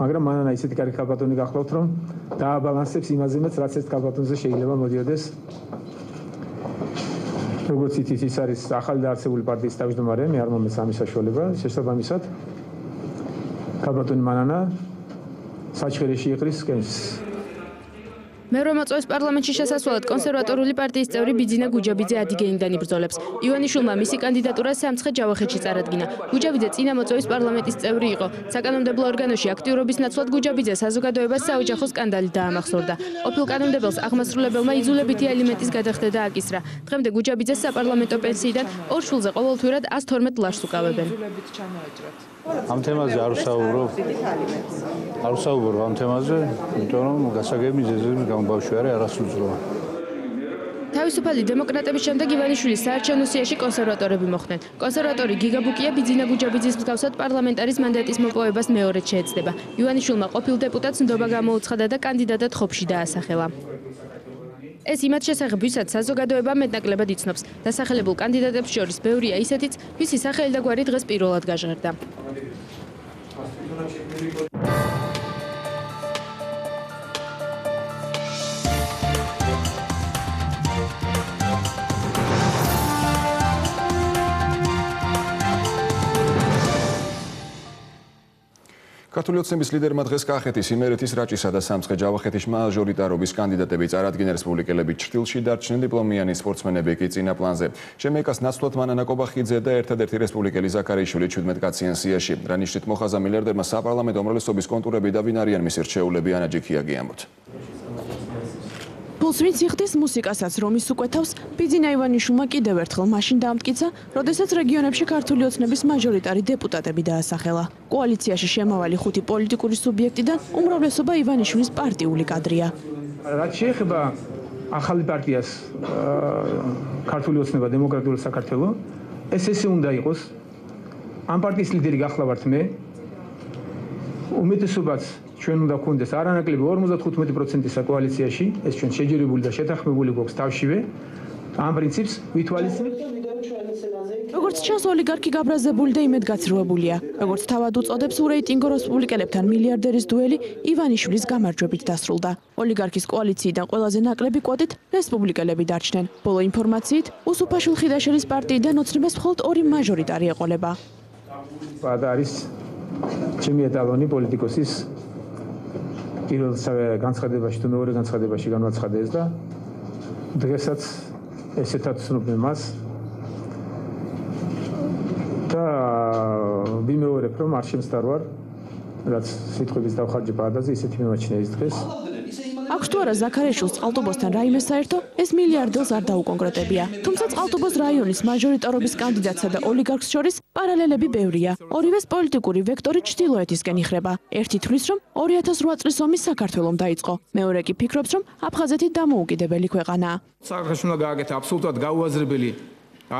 Speaker 10: მაგრამ მანანა ისეთი კარი ქალბატონი გახლავთ, რომ დააბალანსებს იმაზეც, რაც ერთ ქალბატონზე შეიძლება მოდიოდეს. როგორც იცით, ის არის ახალი დაარსებული პარტიის თავმჯდომარე, მე არ მომეც ამის საშუალება, შესაბამისად ქალბატონი მანანა საჩხერეში იყრის კენჭს.
Speaker 14: მეორე მოწვევის პარლამენტში შესასვლელად კონსერვატორული პარტიის წევრი ბიძინა გუჯაბიძე ადიგეინიდან იბრძოლებს. ივანიშვილმა მისი კანდიდატურა სამცხე ჯავახეთში წარადგინა. გუჯაბიძე წინა მოწვევის პარლამენტის წევრი იყო. საკანონმდებლო ორგანოში აქტიურობის ნაცვლად გუჯაბიძე საზოგადოებას საოჯახო სკანდალი დაამახსოვრდა. ყოფილ კანონმდებელს აღმასრულებელმა იძულებითი ალიმენტის გადახდა და აკისრა. დღემდე გუჯაბიძეს საპარლამენტო პენსიიდან ორ შვილზე ყოველთვიურად 112 ლარს უკავებენ.
Speaker 18: ამ თემაზე არ ვსაუბრობ ამ თემაზე, იმიტომ რომ გასაგები ზეზების გამბავშვი არის არასრულწლოვანი.
Speaker 14: თავისუფალი დემოკრატების შემდეგ ივანიშვილის საარჩევნო სიაში კონსერვატორები მოხვდნენ. კონსერვატორი გიგაბუკია ბიძინა გუჯაბიძის მსგავსად პარლამენტარის მანდატის მოპოვებას მეორედ შეეცდება. ივანიშვილმა ყოფილ დეპუტატს ნდობა გამოუცხადა და კანდიდატად ხობში დაასახელა. ეს იმათ შესახებ, ვისაც საზოგადოება მეტნაკლებად იცნობს. დასახელებულ კანდიდატებს შორის ბევრია ისეთიც, ვისი სახელი და გვარი დღეს პირველად გაჟღერდა.
Speaker 1: ქართული ოცნების ლიდერმა დღეს კახეთის, იმერეთის, რაჭისა და სამცხე-ჯავახეთის მაჟორიტარობის კანდიდატები წარადგინა რესპუბლიკელები ჩრდილში დარჩნენ დიპლომიანი სპორტსმენები კი წინა პლანზე. შემეკას ნაცვლად მანანა კობახიძე და ერთადერთი რესპუბლიკელი ზაქარიშვილი 17 კაციან სიაში. რა ნიშნით მოხაზა მილიარდერმა საპარლამენტო უმრავლესობის კონტურები და ვინ არიან მისი რჩეულები ანა ჯიქიაგი ამბობთ.
Speaker 14: Pulls ვინც იხდის მუსიკასაც რომის უკვეთავს, ბიძინა ივანიშვილმა კიდევ ერთხელ მაშინ დაამტკიცა, როდესაც რეგიონებში ქართული ოცნების მაჟორიტარი დეპუტატები დაასახელა. კოალიციაში შემავალი 5 პოლიტიკური სუბიექტიდან უმრავლესობა ივანიშვილის პარტიული კადრია.
Speaker 10: რაც შეეხება ახალი პარტიას ქართული ოცნება დემოკრატიული საქართველო, ეს უნდა იყოს. ამ პარტიის ლიდერი გახლა ვართ მე. უმეტესობაც ჩვენ უნდა გქონდეს არანაკლები 55%-ისა კოალიციაში, ეს ჩვენ შეჯერებული და შეთანხმებული გვაქვს თავშივე. ამ პრინციპს ვითვალისწინებთ. როგორც ჩანს, ოლიგარქი გაბრაზებული და იმედგაცრუებულია. როგორც თავად უწოდებს, ურეიტინგო რესპუბლიკელებთან მილიარდერის დუელი ივანიშვილის გამარჯვებით დასრულდა. ოლიგარქის კოალიციიდან ყველაზე ნაკლები კვოტით რესპუბლიკელები დარჩნენ. ბოლო ინფორმაციით, უსუფაშვილ ხიდაშელის პარტიიდან ოცნებას მხოლოდ 2 მაჟორიტარი ეყოლება. არის ჩემი ეტალონი პოლიტიკოსის პირველ განცხადებაში თუ მეორე განცხადებაში განაცხადეს და დღესაც ესეთად ცნობენ მას და ვიმეორებ რომ არ შემსდარვარ რაც სიტყვების დავხარჯე პარადაზე ისეთი მიმაჩნია ის დღეს აქვს თუ არა ზაქარიაშვილს წყალტუბოსთან რაიმე საერთო ეს მილიარდელს არ დაუკონკრეტებია თუმცა წყალტუბოს რაიონის მაჟორიტარობის კანდიდატსა და ოლიგარქს შორის პარალელები ბევრია ორივეს პოლიტიკური ვექტორი ჩრდილოეთისკენ იხრება ერთი თვლის რომ 2008 წლის ომი საქართველომ დაიწყო მეორე კი ფიქრობს რომ აფხაზეთი დამოუკიდებელი ქვეყანაა საქართველოს უნდა გააკეთა აბსოლუტურად გაუაზრებელი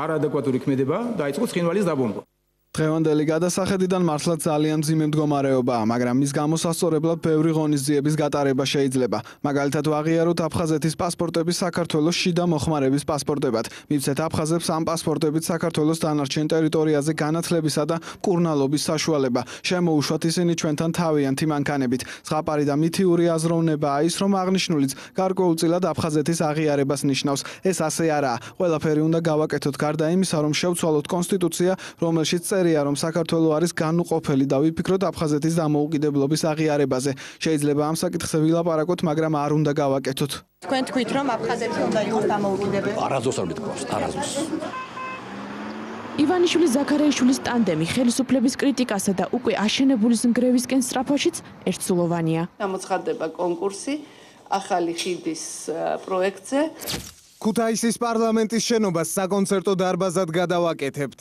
Speaker 10: არადეკვატური ქმედება დაიწყო ცხინვალის დაბომბვა
Speaker 19: დღევანდელი გადასახედიდან მართლაც ძალიან მძიმე მდგომარეობაა, მაგრამ მის გამოსასწორებლად ბევრი ღონისძიების გატარება შეიძლება. მაგალითად, ვაღიაროთ აფხაზეთის პასპორტების საქართველოს შიდა მოხმარების პასპორტებად. მივცეთ აფხაზებს ამ პასპორტებით საქართველოს დანარჩენ ტერიტორიაზე განათლებისა და მკურნალობის საშუალება. შემოუშვათ ისინი ჩვენთან თავიანთი მანქანებით. ზღაპარი და მითიური აზროვნებაა ის, რომ აღნიშნულიც გარკვეულწილად აფხაზეთის აღიარებას ნიშნავს. ეს ასე არაა. ყველაფერი უნდა გავაკეთოთ გარდა იმისა, რომ შევცვალოთ კონსტიტუცია, რომელშიც რომ საქართველო არის განუყოფელი და ვიფიქროთ აფხაზეთის დამოუკიდებლობის აღიარებაზე. შეიძლება ამ საკითხზე ვილაპარაკოთ, მაგრამ არ უნდა გავაკეთოთ.
Speaker 11: თქვენ თქვით, რომ აფხაზეთი უნდა იყოს დამოუკიდებელი?
Speaker 20: არასდროს არ მითქვამს, არასდროს.
Speaker 14: ივანიშვილის ზაქარიაშვილის ტანდემი ხელისუფლების კრიტიკასა და უკვე აშენებულის ნგრევისკენ სწრაფაშიც ერთსულოვანია.
Speaker 21: გამოცხადდება კონკურსი ახალი ხიდის პროექტზე.
Speaker 22: ქუთაისის პარლამენტის შენობას საკონცერტო დარბაზად გადავაკეთებთ.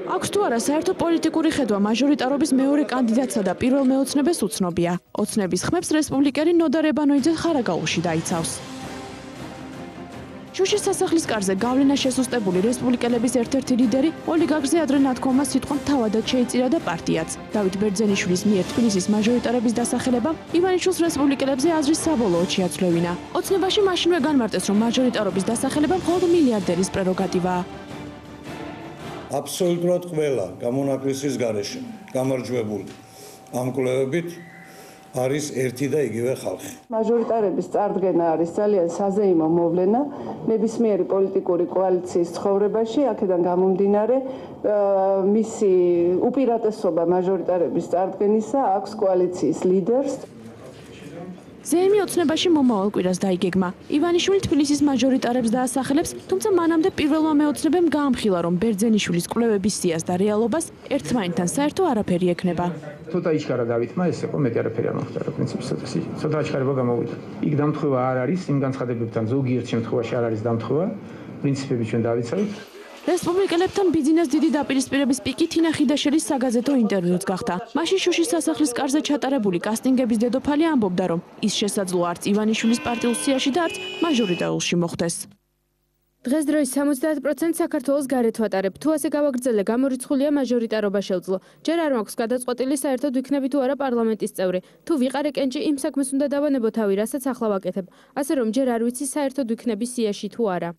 Speaker 14: აქვს თუ არა საერთო პოლიტიკური ხედვა მაჟორიტარობის მეორე კანდიდატსა და პირველ მეოცნებას უცნობია. ოცნების ხმებს რესპუბლიკელი ნოდა რებანოიძე ხარაგაულში დაიცავს. შუშის სასახლის კარზე გავლენა შესუსტებული რესპუბლიკელების ერთ-ერთი ლიდერი ოლიგარქზე ადრე ნათქვამას სიტყვა თავადად შეიწირა და პარტიაც. დავით ბერძენიშვილის მიერ თბილისის მაჟორიტარების დასახელებამ ივანიშვილს რესპუბლიკელებზე აზრის საბოლოოდ შეაცვლევინა. ოცნებაში მაშინვე განმარტეს, რომ მაჟორიტარობის დასახელება მხოლოდ მილიარდერის პრეროგატივაა.
Speaker 23: აბსოლუტურად ყველა გამონაკლისის გარეშე გამარჯვებული ამ კვლევებით არის ერთი და იგივე ხალხი.
Speaker 21: მაჟორიტარების წარდგენა არის ძალიან საზეიმო მოვლენა ნებისმიერი პოლიტიკური კოალიციის ცხოვრებაში, აქედან გამომდინარე მისი უპირატესობა მაჟორიტარების წარდგენისა აქვს კოალიციის ლიდერს. ზეიმი ოცნებაში მომავალ კვირას დაიგეგმა. ივანიშვილი თბილისის მაჟორიტარებს დაასახელებს, თუმცა მანამდე პირველმა მეოცნებამ გაამხილა, რომ ბერძენიშვილის კვლევების სიას და რეალობას ერთმანეთთან საერთო არაფერი ექნება.
Speaker 10: ცოტა იჩქარა დავითმა, ეს იყო მეტი არაფერი არ მოხდა, პრინციპში ცოტა აჩქარება გამოვიდა. იქ დამთხევა არ არის, იმ განცხადებებთან ზოგიერთ შემთხვევაში არ არის დამთხევა, პრინციპები ჩვენ დავიცავით. რესპუბლიკელებთან ბიძინას დიდი დაპირისპირების პიკი თინა ხიდაშელის საგაზეთო ინტერვიუც გახდა. მაშინ შუშის სასახლის კარზე ჩატარებული კასტინგების დედოფალი ამბობდა, რომ ის შესაძლოა არც ივანიშვილის პარტიულ სიაში და არც მაჟორიტარულში მოხდეს.
Speaker 14: დღესდღეობით 70% საქართველოს გარეთ ვატარებ. თუ ასე გავაგრძელე, გამორიცხულია მაჟორიტარობა შევძლო. ჯერ არ მაქვს გადაწყვეტილი საერთოდ ვიქნები თუ არა პარლამენტის წევრი. თუ ვიყარე კენჭი, იმ საქმეს უნდა დავანებო თავი, რასაც ახლა ვაკეთებ. ასე რომ ჯერ არ ვიცი საერთოდ ვიქნები სიაში თუ არა.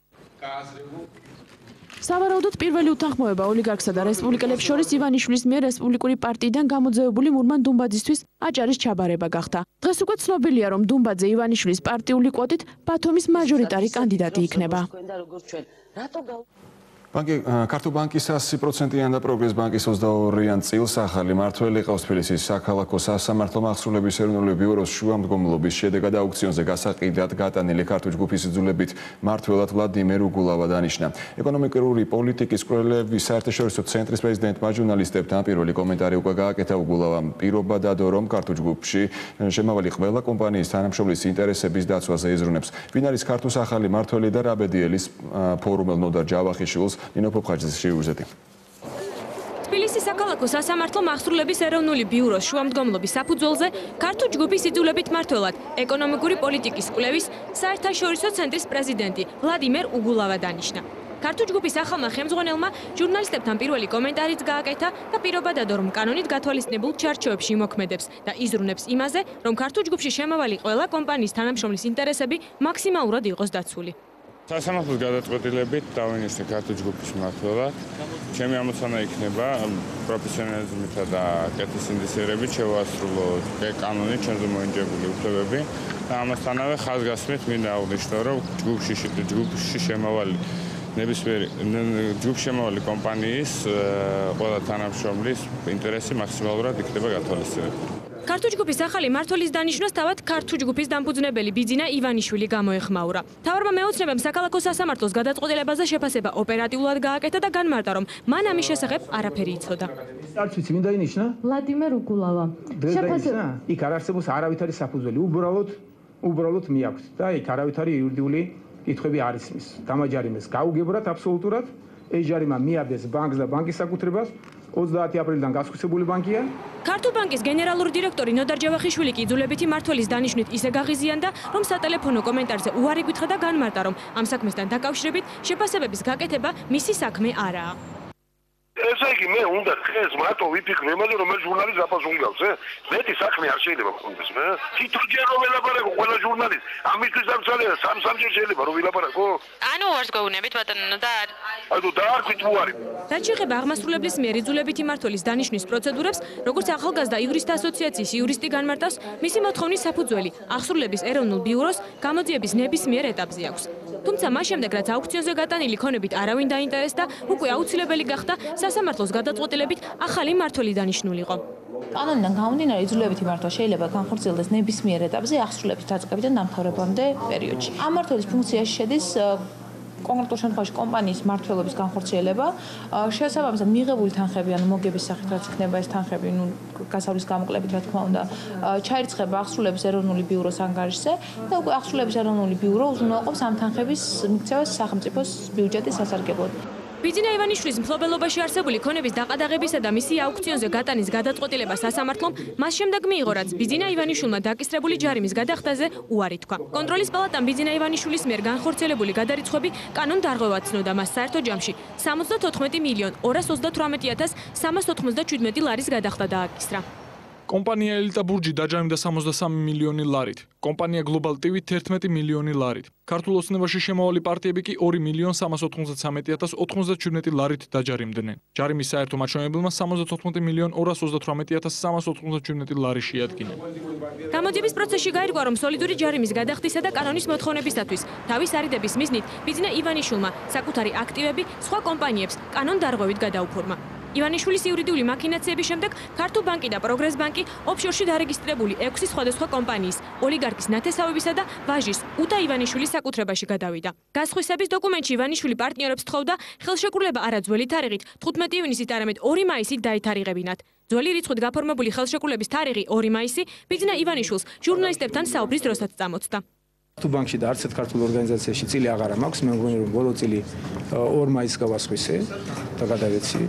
Speaker 14: სავარაუდოდ პირველი უთანხმოება ოლიგარქსა და რესპუბლიკელებს შორის ივანიშვილის მიერ რესპუბლიკური პარტიიდან გამოძევებული მურმან დუმბაძისთვის აჭარის ჩაბარება გახდა. დღეს უკვე ცნობილია, რომ დუმბაძე ივანიშვილის პარტიული კვოტით ბათუმის მაჟორიტარი კანდიდატი იქნება.
Speaker 1: ქართულ ბანკის 100%-იან და პროგრეს ბანკის 22-იან წილს ახალი მმართველი ყავს თბილისის საქალაქო სასამართლო მახსოვრების ეროვნული ბიუროს შუამდგომლობის შედეგად აუქციონზე გასაყიდად გატანილი ქართულ ჯგუფის იძულებით მმართველად ვლადიმერ უგულავა დანიშნა. ეკონომიკური პოლიტიკის კვლევების საერთაშორისო ცენტრის პრეზიდენტმა ჟურნალისტებთან პირველი კომენტარი უკვე გააკეთა. უგულავამ პირობა დადო, რომ ქართულ ჯგუფში შემავალი ყველა კომპანიის თანამშრომლის ინტერესების დაცვაზე იზრუნებს. ვინ არის ქართუს ახალი მმართველი და რა ბედიელის ფორუმელ ნოდარ ჯავახიშვილს ნინო ფოფხაძის შეუზეთი.
Speaker 3: თბილისის საქალაქო სასამართლო მახსოვრების ეროვნული ბიუროს შუამდგომლობის საფუძველზე ქართულ ჯგუფის იძულებით მმართველად ეკონომიკური პოლიტიკის კვლევის საერთაშორისო ცენტრის პრეზიდენტი ვლადიმერ უგულავა დანიშნა. ქართულ ჯგუფის ახალმა ხელმძღვანელმა ჟურნალისტებთან პირველი კომენტარიც გააკეთა და პირობა დადო, რომ კანონით გათვალისწინებულ ჩარჩოებში იმოქმედებს და იზრუნებს იმაზე, რომ ქართულ ჯგუფში შემავალი ყველა კომპანიის თანამშრომლის ინტერესები მაქსიმალურად იყოს დაცული.
Speaker 6: სასამართლოს გადაწყვეტილებით დავინესე ქართულ ჯგუფის მმართველად. ჩემი ამოცანა იქნება პროფესიონალიზმითა და კეთილსინდისიერებით შევასრულო კანონით ჩემზე მოინჯებული უფლებები და ამასთანავე ხაზგასმით მინდა აღვნიშნო, რომ ჯგუფში შემავალი ნებისმიერი ჯგუფში შემავალი კომპანიის ყველა თანამშრომლის ინტერესი მაქსიმალურად იქნება გათვალისწინებული.
Speaker 3: ქართულ ჯგუფის ახალი მმართველის დანიშვნას თავად ქართულ ჯგუფის დამფუძნებელი ბიძინა ივანიშვილი გამოეხმაურა. მთავარმა მეოცნებამ საქალაქო სასამართლოს გადაწყვეტილებაზე შეფასება ოპერატიულად გააკეთა და განმარტა, რომ მან ამის შესახებ არაფერი იცოდა.
Speaker 10: არც ვიცი, მინდა ინიშნა?
Speaker 3: ვლადიმერ უგულავა.
Speaker 10: შეფასება იქ არ არსებობს არავითარი საფუძველი, უბრალოდ მიაქვს და იქ არავითარი იურიდიული კითხვები არ ისმის. დამაჯარიმეს გაუგებრად აბსოლუტურად, ეს ჯარიმა მიაბეს ბანკს და ბანკის საკუთრებას. 30 აპრილიდან გასხვისებული ბანკია.
Speaker 3: ქართულ ბანკის გენერალური დირექტორი ნოდარ ჯავახიშვილი კი იძულებითი მმართველის დანიშვნით ისე გაღიზიანდა, რომ სატელეფონო კომენტარზე უარი გითხრა და განმარტა, რომ ამ საქმესთან დაკავშირებით შეფასებების გაკეთება მისი საქმე არაა.
Speaker 20: ესე იგი მე უნდა დღეს მარტო ვიფიქრე იმაზე, რომ მე ჟურნალისტს აფასუნგავს, მეტი საქმე არ შეიძლება მქონდეს მე. თითოჯერ რომ ველაპარაკო ყველა ჟურნალისტს, ამისთვის ამცალია სამ-სამჯერ შეიძლება რომ ვილაპარაკო.
Speaker 3: ანუ ვარს გეუბნებით ბატონო ნოდარ.
Speaker 20: ანუ დაარქვით უარი.
Speaker 3: რაც შეეხება აღმასრულებლის მიერ იძულებითი მმართველის დანიშვნის პროცედურებს, როგორც ახალგაზრდა იურისტთა ასოციაციის იურისტი განმარტავს, მისი მოთხოვნის საფუძველი აღსრულების ეროვნულ ბიუროს გამოძიების ნებისმიერ ეტაპზე აქვს. თუმცა მას შემდეგ, რაც აუქციონზე გატანილი ქონებით არავინ დაინტერესდა, უკვე აუცილებელი გახდა სასამართლოს გადაწყვეტილებით ახალი მმართველი დანიშნულიყო.
Speaker 24: კანონიდან გამომდინარე, იძულებითი მმართველი შეიძლება განხორციელდეს ნებისმიერ ეტაპზე აღსრულების დაწყებიდან დამთავრებამდე პერიოდში. ამ მმართველის ფუნქციაში შედის კონკრეტულ შემთხვევაში კომპანიის მმართველობის განხორციელება, შესაბამისად მიღებული თანხები, ანუ მოგების სახით რაც იქნება ეს თანხები, გასავლის გამოკლებით რა თქმა უნდა, ჩაირიცხება აღსრულების ეროვნული ბიუროს ანგარიშზე და უკვე აღსრულების ეროვნული ბიურო უზრუნველყოფს ამ თანხების მიქცევას სახელმწიფოს ბიუჯეტის სასარგებლოდ.
Speaker 3: ბიძინა ივანიშვილის მფლობელობაში არსებული ქონების დაყადაღებისა და მისი აუქციონზე გატანის გადაწყვეტილება სასამართლომ მას შემდეგ მიიღო, რაც ბიძინა ივანიშვილმა დაკისრებული ჯარიმის გადახდაზე უარი თქვა. კონტროლის პალატამ ბიძინა ივანიშვილის მიერ განხორციელებული გადარიცხვები კანონდარღვევად ცნობდა მას საერთო ჯამში 74,318,397 ლარის გადახდა დააკისრა.
Speaker 5: კომპანია ელიტა ბურჯი დაჯამდა 63 მილიონი ლარით. კომპანია გლობალ ტივი 11 მილიონი ლარით. ქართულ ოცნებაში შემავალი პარტიები კი 2,393,097 ლარით დაჯარიმდნენ. ჯარიმის საერთო მაჩვენებელმა 74,238,397 ლარი შეადგინა.
Speaker 3: გამოძიების პროცესში გაირკვა, რომ სოლიდური ჯარიმის გადახდისა და კანონის მოთხოვნებისათვის თავის არიდების მიზნით ბიძინა ივანიშვილმა საკუთარი აქტივები სხვა კომპანიებს კანონდარღვევით გადაუფორმა. ივანიშვილის იურიდიული მაქინაციების შემდეგ ქართულ ბანკი და პროგრეს ბანკი ოფშორში დარეგისტრირებული 6 სხვადასხვა კომპანიის, ოლიგარქის ნათესავებისა და ვაჟის უტა ივანიშვილის საკუთრებაში გადავიდა. გასხვისების დოკუმენტში ივანიშვილი პარტნიორებს თხოვდა ხელშეკრულება არა ძველი თარიღით 15 ივნისით, არამედ 2 მაისით დაითარიღებინათ. ძველი რიცხვით გაფორმებული ხელშეკრულების თარიღი 2 მაისი ბიძინა ივანიშვილს ჟურნალისტებთან საუბრის დროსაც წამოწდა.
Speaker 10: თუ ბანკში და არც ერთ ქართულ ორგანიზაციაში წილი აღარ მაქვს, მე მგონი რომ ბოლო წილი 2 მაისს გავასხვისე და გადავეცი.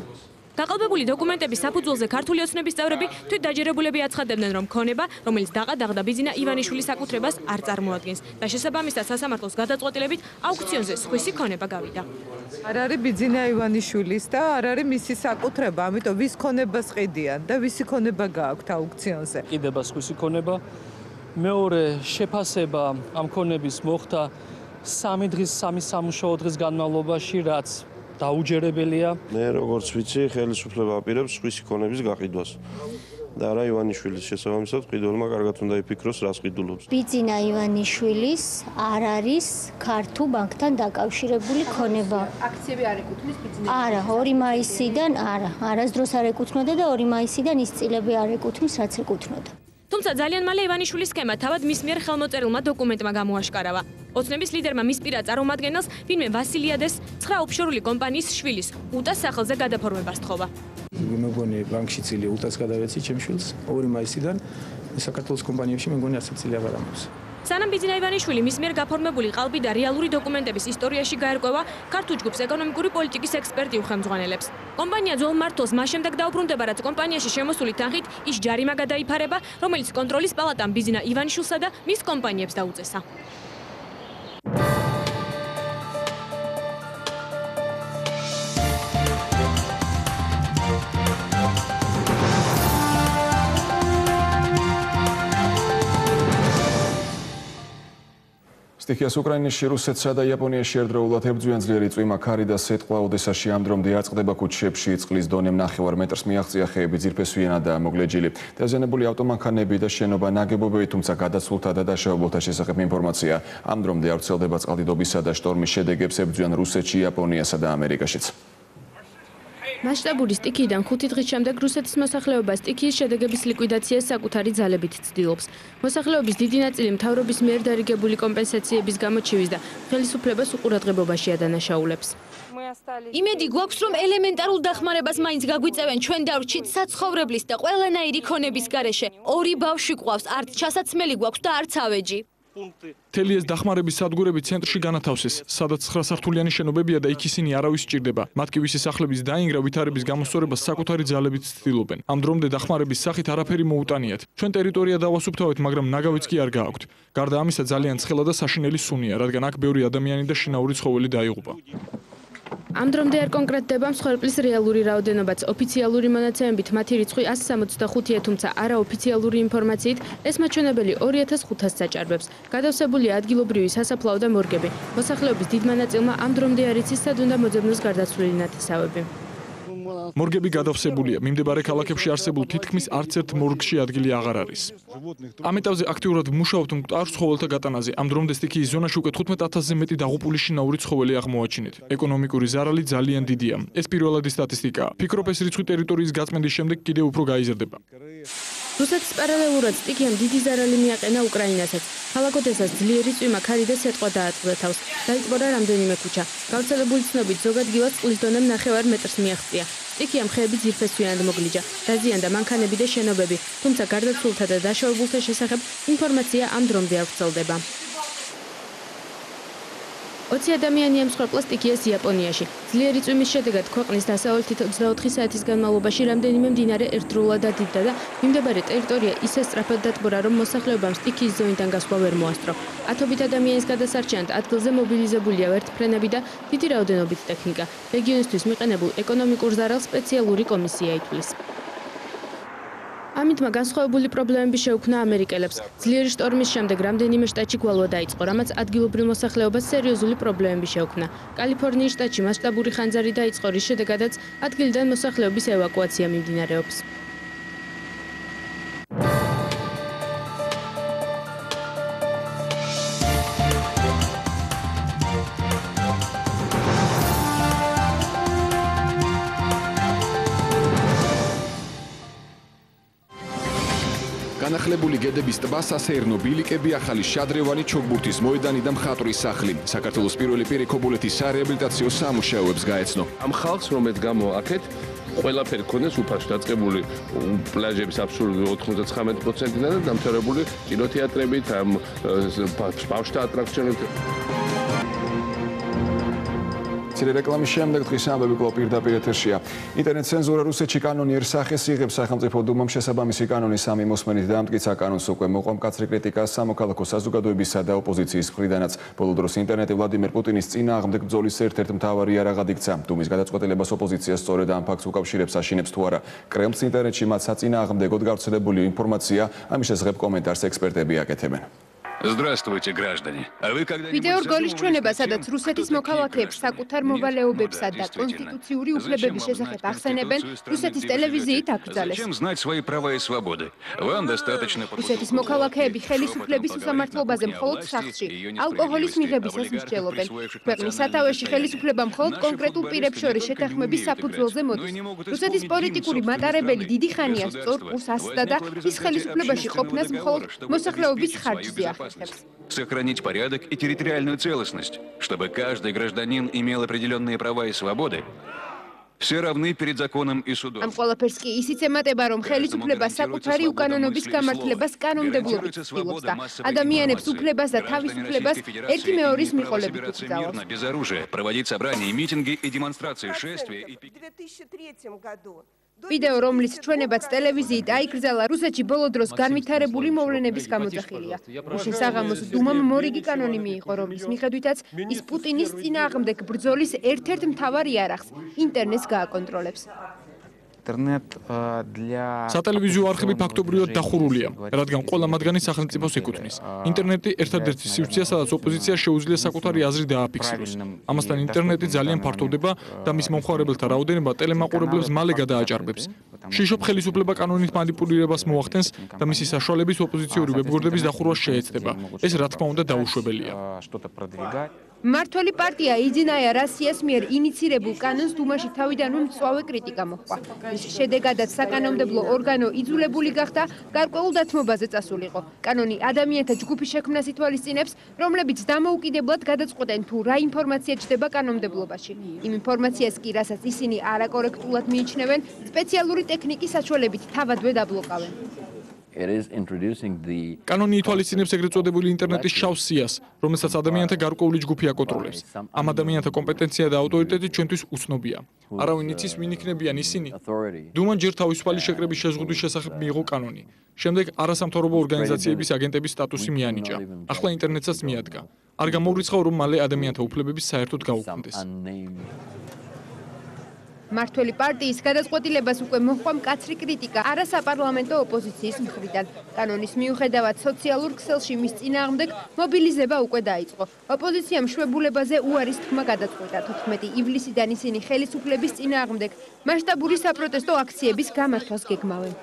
Speaker 3: გაყალბებული დოკუმენტების საფუძველზე ქართული ოცნების წევრები თვით დაჯერებულები აცხადებდნენ, რომ ქონება, რომელიც დაყადაღდა ბიძინა ივანიშვილის საკუთრებას არ წარმოადგენს და შესაბამისად სასამართლოს გადაწყვეტილებით აუქციონზე სხვისი ქონება გავიდა.
Speaker 25: არ არის ბიძინა ივანიშვილის და არ არის მისი საკუთრება, ამიტომ ვის ქონებას ყიდიან და ვისი ქონება გააქვთ აუქციონზე.
Speaker 26: ყიდება სხვისი ქონება. მეორე შეფასება ამ ქონების მოხდა 3 დღის, 3 სამუშაო დღის განმავლობაში, რაც დაუჯერებელია.
Speaker 27: მე როგორც ვიცი, ხელისუფლება აპირებს სხვისი ქონების გაყიდვას.
Speaker 2: და არა ივანიშვილის შესაბამისად ყიდულმა კარგად უნდა იფიქროს რას ყიდულობს.
Speaker 4: ბიძინა ივანიშვილის არ არის ქართულ ბანკთან დაკავშირებული ქონება.
Speaker 14: აქციები არ ეკუთვნის ბიძინა?
Speaker 4: არა, 2 მაისიდან არა. არასდროს არ ეკუთვნოდა და 2 მაისიდან ის წილები არ ეკუთვნის, რაც ეკუთვნოდა.
Speaker 3: თუმცა ძალიან მალე ივანიშვილის სქემა თავად მის მიერ ხელმოწერილმა დოკუმენტმა გამოაშკარავა. ოცნების ლიდერმა მის პირად წარმომადგენელს ვინმე ვასილიადეს 9 ოფშორული კომპანიის შვილის უტას სახელზე გადაფორმებას თხოვა.
Speaker 10: მეგონი ბანკში წილი უტას გადავეცი ჩემს შვილს 2 მაისიდან საქართველოს კომპანიებში მეგონი არც წილი აღარ ამობს.
Speaker 3: სანამ ბიძინა ივანიშვილი მის მიერ გაფორმებული ყალბი და რეალური დოკუმენტების ისტორიაში გაერკვევა, ქართულ ჯგუფს ეკონომიკური პოლიტიკის ექსპერტი უხელმძღვანელებს. კომპანია ძველ მმართველს მას შემდეგ დაუბრუნდება, რაც კომპანიაში შემოსული თანხით ის ჯარიმა გადაიფარება, რომელიც კონტროლის პალატამ ბიძინა ივანიშვილსა და მის კომპანიებს დაუწესა.
Speaker 1: სტიქიას უკრაინაში, რუსეთსა და იაპონიაში ერთდროულად ებრძვიან ძლიერი წვიმა, ქარი და სეტყვა ოდესაში ამ დრომდე არ წყდება ქუჩებში, წყლის დონე 9 მეტრს მიაღწია, ხეები ძირფესვიანა და მოგლეჯილი. დაზიანებული ავტომანქანები და შენობა ნაგებობები, თუმცა გადასულთა და დაშავებულთა შესახებ ინფორმაცია. ამ დრომდე არ ვრცელდება წყალდიდობისა და შტორმის შედეგებს ებრძვიან რუსეთში, იაპონიასა და ამერიკაშიც.
Speaker 14: მასშტაბური სტიქიიდან 5 დღის შემდეგ რუსეთის მოსახლეობა სტიქიის შედეგების ლიკვიდაციას საკუთარი ძალებით ცდილობს. მოსახლეობის დიდი ნაწილი მთავრობის მიერ დარიგებული კომპენსაციების გამოჩივის და ხელისუფლებას უყურადღებობაში ადანაშაულებს.
Speaker 7: იმედი გვაქვს, რომ ელემენტარულ დახმარებას მაინც გაგვიწევენ ჩვენ დავრჩით საცხოვრებლის და ყველანაირი ქონების გარეშე. 2 ბავშვი გვყავს, არც ჩასაცმელი გვაქვს და არც ავეჯი.
Speaker 8: თელიეს დახმარების სადგურები ცენტრში განათავსეს, სადაც 9 სართულიანი შენობებია და იქ ისინი არავის სჭირდება. მათ კი ვისი სახლების დაინგრა ვითარების გამოსწორებას საკუთარი ძალებით ცდილობენ. ამ დრომდე დახმარების სახით არაფერი მოუტანიათ. ჩვენ ტერიტორია დავასუფთავეთ, მაგრამ ნაგავიც კი არ გააქვთ. გარდა ამისა ძალიან ცხელა და საშინელი სუნია, რადგან აქ ბევრი ადამიანი და შინაური ცხოველი დაიღუპა.
Speaker 14: ამ დრომდე არ კონკრეტდება მსხვერპლის რეალური რაოდენობაც. ოფიციალური მონაცემებით მათი რიცხვი 165-ია, თუმცა არაოფიციალური ინფორმაციით ეს მაჩვენებელი 2500-ს საჭარბებს. გადავსებულია ადგილობრივი სასაფლაო და მორგები. მოსახლეობის დიდმა ნაწილმა ამ დრომდე არ იცის, სად უნდა მოძებნოს გარდაცვლილი ნათესავები.
Speaker 8: მორგები გადავსებულია. მიმდებარე ქალაქებში არსებულ თითქმის არც ერთ მორგში ადგილი აღარ არის. ამ ეტაპზე აქტიურად ვმუშაობთ მკვდარ ცხოველთა გატანაზე. ამ დრომდე სტიქიის ზონაში უკვე 15000-ზე მეტი დაღუპული შინაური ცხოველი აღმოაჩინეთ. ეკონომიკური ზარალი ძალიან დიდია. ეს პირველადი სტატისტიკაა. ფიქრობ, ეს რიცხვი ტერიტორიის გაწმენდის შემდეგ კიდევ უფრო გაიზრდება.
Speaker 14: რუსეთის პარალელურად სტიქიამ დიდი ზარალი მიაყენა უკრაინასაც. ქალაქ ოდესას ძლიერი წვიმა, ქარი და სეტყვა დააწყვეტა თავს. დაიწყორა რამდენიმე ქუჩა. გავრცელებული ცნობით ზოგად დილას წყლის დონე 9 მეტრს მიაღწია. სტიქიამ ხეები ძირფესვიანად მოგლიჯა. დაზიანდა მანქანები და შენობები, თუმცა გარდაცვლილთა და დაშავებულთა შესახებ ინფორმაცია ამ დრომდე არ ვრცელდება. 20 ადამიანი ემსხვერპლა სტიქიას იაპონიაში. ძლიერი წვიმის შედეგად ქვეყნის დასავლეთით 24 საათის განმავლობაში რამდენიმე მდინარე ერთდროულად დადიდდა და მიმდებარე ტერიტორია ისე სწრაფად დატბორა, რომ მოსახლეობამ სტიქიის ზონიდან გასვლა ვერ მოასწრო. ათობით ადამიანის გადასარჩენად ადგილზე მობილიზებულია ვერტმფრენები და დიდი რაოდენობით ტექნიკა. რეგიონისთვის მიყენებულ ეკონომიკურ ზარალს სპეციალური კომისია ითვლის. ამიტმა განსხვავებული პრობლემები შეუქმნა ამერიკელებს. ძლიერი შტორმის შემდეგ რამდენიმე შტატში გვალვა დაიწყო, რამაც ადგილობრივ მოსახლეობას სერიოზული პრობლემები შეუქმნა. კალიფორნიის შტატში მასშტაბური ხანძარი დაიწყო, რის შედეგადაც ადგილიდან მოსახლეობის ევაკუაცია მიმდინარეობს.
Speaker 1: განახლებული გედების ტბა, სასეირნო ბილიკები, ახალი შადრევანი, ჩოგბურთის მოედანი და მხატვრის სახლი. საქართველოს პირველი პირი ქობულეთის სარეაბილიტაციო სამუშაოებს გაეცნო.
Speaker 9: ამ ხალხს რომეთ გამო აქეთ ყველაფერი ქონდეს უფალში დაწყებული პლაჟების აბსოლუტური 99%-დან და დამთავრებული კინოთეატრებით, ბავშვთა ატრაქციონებით.
Speaker 1: ცირე რეკლამის შემდეგ დღის ამბები კვლავ პირდაპირ ეთერშია. ინტერნეტ ცენზურა რუსეთში კანონიერ სახეს იღებს. სახელმწიფო დუმამ შესაბამისი კანონის სამი მოსმენით დაამტკიცა. კანონს უკვე მოყვა მკაცრი კრიტიკა სამოქალაქო საზოგადოებისა და ოპოზიციის მხრიდანაც. ბოლო დროს ინტერნეტი ვლადიმერ პუტინის წინააღმდეგ ბრძოლის ერთ-ერთ მთავარი იარაღად იქცა. დუმის გადაწყვეტილებას ოპოზიცია სწორედ ამ ფაქტს უკავშირებს, აშინებს თუ არა. კრემლს ინტერნეტში მათ საწინააღმდეგოდ გავრცელებული ინფორმაცია, ამის შესახებ კომენტარს ექსპერტები აკეთებენ.
Speaker 12: Здравствуйте, граждане. А вы когда-нибудь
Speaker 14: ვიდეო რგოლის
Speaker 12: задумывались
Speaker 14: ჩვენება,
Speaker 12: над тем,
Speaker 14: სადაც რუსეთის მოქალაქეებს საკუთარ მოვალეობებსა და კონსტიტუციური უფლებების შესახებ ახსენებენ, რუსეთის ტელევიზიით აკრძალეს.
Speaker 12: Зачем знать свои права и свободы? Вам достаточно
Speaker 14: რუსეთის მოქალაქეები ხელისუფლების უსამართლობაზე მხოლოდ სახლში, ალკოჰოლის მიღებისას მსჯელობენ. ქვეყნის სათავეში ხელისუფლება მხოლოდ კონკრეტულ პირებს შორის შეთანხმების საფუძველზე მოდის. რუსეთის პოლიტიკური მატარებელი დიდი ხანია სწორ კურსს ასწდა და ის ხელისუფლებაში ყოფნას მხოლოდ მოსახლეობის ხარჯზე ახერხებს.
Speaker 12: Сохранить порядок и территориальную целостность, чтобы каждый гражданин имел определенные права и свободы. Все равны перед законом и судом.
Speaker 14: ამ ყველაფერს კი ისიც ემატება, რომ ხელისუფლება საკუთარი უკანონობის გამართლებას კანონმდებლობით ცდილობს და ადამიანებს უფლებას და თავისუფლებას ერთი მეორის მიყოლებით უკრძალავს.
Speaker 12: Без оружия проводить собрания, митинги и демонстрации, шествия и
Speaker 14: ვიდეო, რომლის ჩვენებაც ტელევიზიით აიკრძალა, რუსეთში ბოლო დროს განვითარებული მოვლენების გამოძახილია. რუსეთის საღამოს დუმამ მორიგი კანონი მიიღო, რომლის მიხედვითაც ის პუტინის წინააღმდეგ ბრძოლის ერთ-ერთ მთავარ იარაღს, ინტერნეტს გააკონტროლებს.
Speaker 8: სატელევიზიო არხები ფაქტობრივად დახურულია, რადგან ყველა მათგანი სახელმწიფოს ეკუთვნის. ინტერნეტი ერთადერთი სივრცეა, სადაც ოპოზიციას შეუძლია საკუთარი აზრი დააფიქსიროს. ამასთან ინტერნეტი ძალიან ფართოვდება და მის მომხმარებელთა რაოდენობა ტელემაყურებლებს მალე გადააჭარბებს. შიშობ ხელისუფლება კანონით მანიპულირებას მოახდენს და მისი საშუალებით ოპოზიციური ვებგვერდების დახურვას შეეცდება. ეს რა თქმა უნდა დაუშვებელია.
Speaker 14: მმართველი პარტია იძინაია რუსეთის მიერ ინიცირებულ კანონს დუმაში თავიდანვე მწვავე კრიტიკა მოჰყვა. მის შედეგადაც საკანონმდებლო ორგანო იძულებული გახდა გარკვეულ დათმობაზე წასულიყო. კანონი ადამიანთა ჯგუფის შექმნას ითვალისწინებს, რომლებიც დამოუკიდებლად გადაწყვეტენ თუ რა ინფორმაცია ჩდება კანონმდებლობაში. იმ ინფორმაციას კი, რასაც ისინი არაკორექტულად მიიჩნევენ, სპეციალური ტექნიკის საშუალებით თავადვე დაბლოკავენ.
Speaker 8: კანონი ითვალისწინებს ეგრეთ წოდებული ინტერნეტის შავ სიას, რომელსაც ადამიანთა გარკვეული ჯგუფი აკონტროლებს. ამ ადამიანთა კომპეტენცია და ავტორიტეტი ჩვენთვის უცნობია. არავინ იცის, ვინ იქნებიან ისინი. დუმამ ჯერ თავისუფალი შეკრების შეზღუდვის შესახებ მიიღო კანონი. შემდეგ არასამთავრობო ორგანიზაციების აგენტების სტატუსი მიანიჭა. ახლა ინტერნეტსაც მიადგა. არ გამოვრიცხავ, რომ მალე ადამიანთა უფლებების საერთოდ გაუქმდეს.
Speaker 14: მმართველი პარტიის გადაწყვეტილებას უკვე მოჰყვა მკაცრი კრიტიკა არასაპარლამენტო ოპოზიციის მხრიდან. კანონის მიუხედავად სოციალურ ქსელში მის წინააღმდეგ მობილიზება უკვე დაიწყო. ოპოზიციამ შვებულებაზე უარის თქმა გადაწყვეტა. 14 ივლისიდან ისინი ხელისუფლების წინააღმდეგ მასშტაბური საპროტესტო აქციების გამართვას გეგმავენ.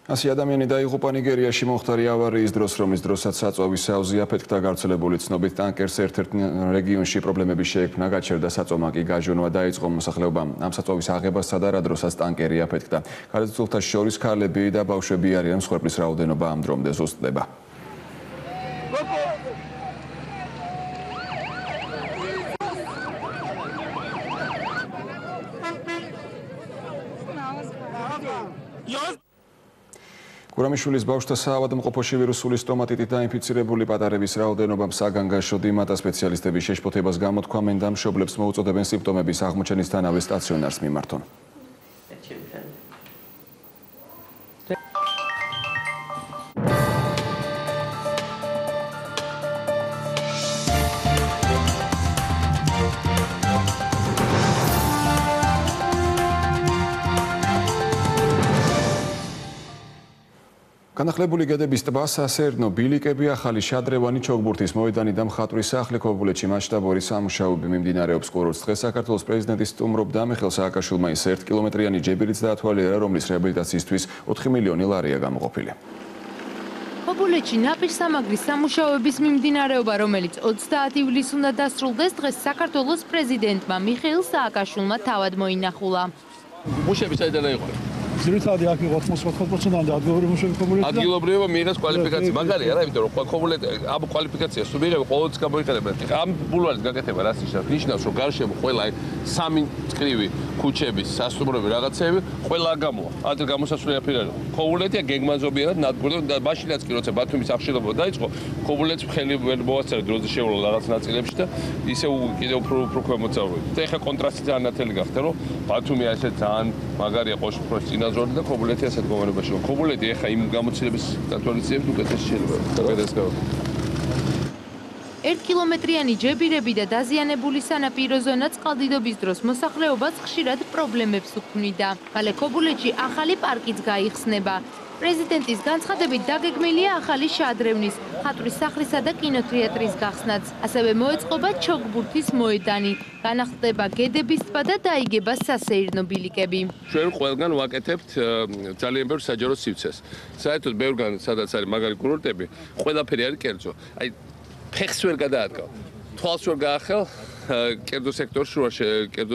Speaker 1: ასი ადამიანი დაიღუპა ნიგერიაში მომხდარი ავარიის დროს, რომლის დროსაც საწვავის საუზი აფეთქდა. გავრცელებული ცნობით ტანკერს ერთ-ერთ რეგიონში პრობლემები შეექმნა, გაჩერდა საწვავა კი გაჟონვა დაიწყო მოსახლეობამ. ამ საწვავის აღებას სადარა დროსაც ტანკერი აფეთქდა. გარდაცვლილთა შორის ქალები და ბავშვები არიან, მსხვერპლის რაოდენობა ამ დრომდე ზუსტდება. გურამიშვილის ბავშვთა საავადმყოფოში ვირუსული სტომატიტით დაინფიცირებული პატარების რაოდენობა მსაგან გაშოდი. მათი სპეციალისტები შეშფოთებას გამოთქვა, მენდა მშობლებს მოუწოდებენ სიმპტომების აღმოჩენისთანავე სტაციონარს მიმართონ. განახლებული გედების ტბა, სასერნო ბილიკები, ახალი შადრევანი, ჩოგბურთის მოედანი და მხატვრის სახლი ქობულეთში მასშტაბური სამუშაოები მიმდინარეობს. ყოველდღე დღეს საქართველოს პრეზიდენტი სტუმრობდა მიხეილ სააკაშვილმა ის 1 კილომეტრიანი ჯებირიც დაათვალიერა, რომლის რეაბილიტაციისთვის 4 მილიონი ლარია გამოყოფილი.
Speaker 7: ქობულეთში ნაპირსამაგრის სამუშაოების მიმდინარეობა, რომელიც 30 ივლისს უნდა დასრულდეს, დღეს საქართველოს პრეზიდენტმა მიხეილ სააკაშვილმა თავად მოინახულა.
Speaker 13: მუშები საიდან იყო?
Speaker 15: ძირითადად აქ იყო 84%-ამდე ადგილობრივი მუშები ქობულეთიდან.
Speaker 13: ადგილობრივობა მიიღეს კვალიფიკაცია. მაგარია რა, იმიტომ რომ ქობულეთი ამ კვალიფიკაციას თუ მიიღებ, ყოველთვის გამოიყენებენ. ამ ბულვარის გაკეთება რას ნიშნავს, რომ გარშემო ყველა სამი წკრივი ქუჩების სასტუმროები რაღაცეები ყველა გამოა. ადრე გამოსასვლელი აფერარი. ქობულეთია გეგმაზობიერად ნადგური და მაშინაც კი როცა ბათუმის აღშენობა დაიწყო, ქობულეთს ხელი ვერ მოასწრა დროზე შეულა რაღაც ნაწილებში და ისე კიდევ უფრო ქვემოწავდა. და ეხა კონტრასტი ძალიან ნათელი გახდა, რომ ბათუმი ასე ძალიან მაგარია ყოშფროს წინაზრდილი და ქობულეთი ასეთ მდგომარეობაში. ქობულეთი ეხა იმ გამოცდილების გათვალისწინებით უკეთესი შეიძლება. გადაგესწრება.
Speaker 7: 1 კილომეტრიანი ჯებირები და დაზიანებული სანაპირო ზონა წყალდიდობის დროს მოსახლეობას ხშირად პრობლემებს უქმნიდა. მალე ქობულეთში ახალი პარკიც გაიხსნება. პრეზიდენტის განცხადებით დაგეგმილია ახალი შადრევნის, ხატვის სახლისა და კინოთეატრის გახსნაც. ასევე მოეწყობა ჩოგბურთის მოედანი, განახლდება გედების ტბა და დაიგება სასეირნო ბილიკები.
Speaker 13: ჩვენ ყველგან ვაკეთებთ ძალიან ბევრ საჯარო სივრცეს. საერთოდ ბევრგან სადაც არის მაგარი კურორტები, ყველაფერი არის კერძო. აი ფეხს ვერ გადაადგავ. თვალს ვერ გაახელ კერძო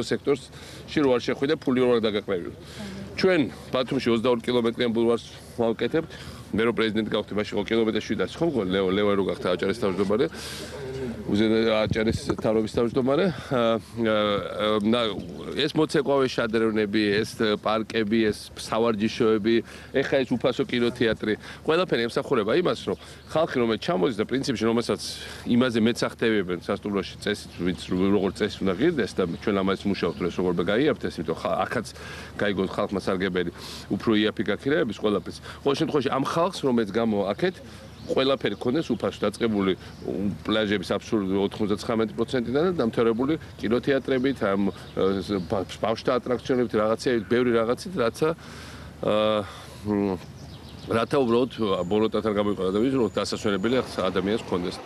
Speaker 13: სექტორში რო არ შეხვიდე ფული რო არ დაგაყრევიო. ჩვენ ბათუმში 22 კილომეტრიან ბულვარს ვაკეთებთ. მე რო პრეზიდენტი გავხდი, მაშინ ხო კილომეტრში ვიდაც ხო ლევა რო გახდა აჭარის თავმჯდომარე. აჭარის თავრობის თავმჯდომარე. ეს მოცეკვავე შადრევნები, ეს პარკები, ეს სავარჯიშოები, ეხა ეს უფასო კინოთეატრი, ყველაფერი ემსახურება იმას, რომ ხალხი რომელიც ჩამოდის და პრინციპში რომელსაც იმაზე მეცახდებიან სასტუმროში წესით, ვინც როგორც წესი უნდა ღირდეს და ჩვენ ამას მუშაობთ, რომ ეს როგორ გაიაფთ ეს, იმიტომ რომ აქაც გაიგოთ ხალხმა სარგებელი, უფრო იაფი გაქირეების ყველაფერს. ყოველ შემთხვევაში ამ ხალხს რომელიც გამოაკეთ ყველაფერი ქონდეს უფასო დაწყებული პლაჟების აბსოლუტური 99%-დან და დამთავრებული კინოთეატრებით, ამ ბავშვთა ატრაქციონებით, რაღაცეებით, ბევრი რაღაცით, რათა უბრალოდ ბოლოტათან გამოიყენა და ვიზრო დასასვენებელი ადამიანს ქონდეს.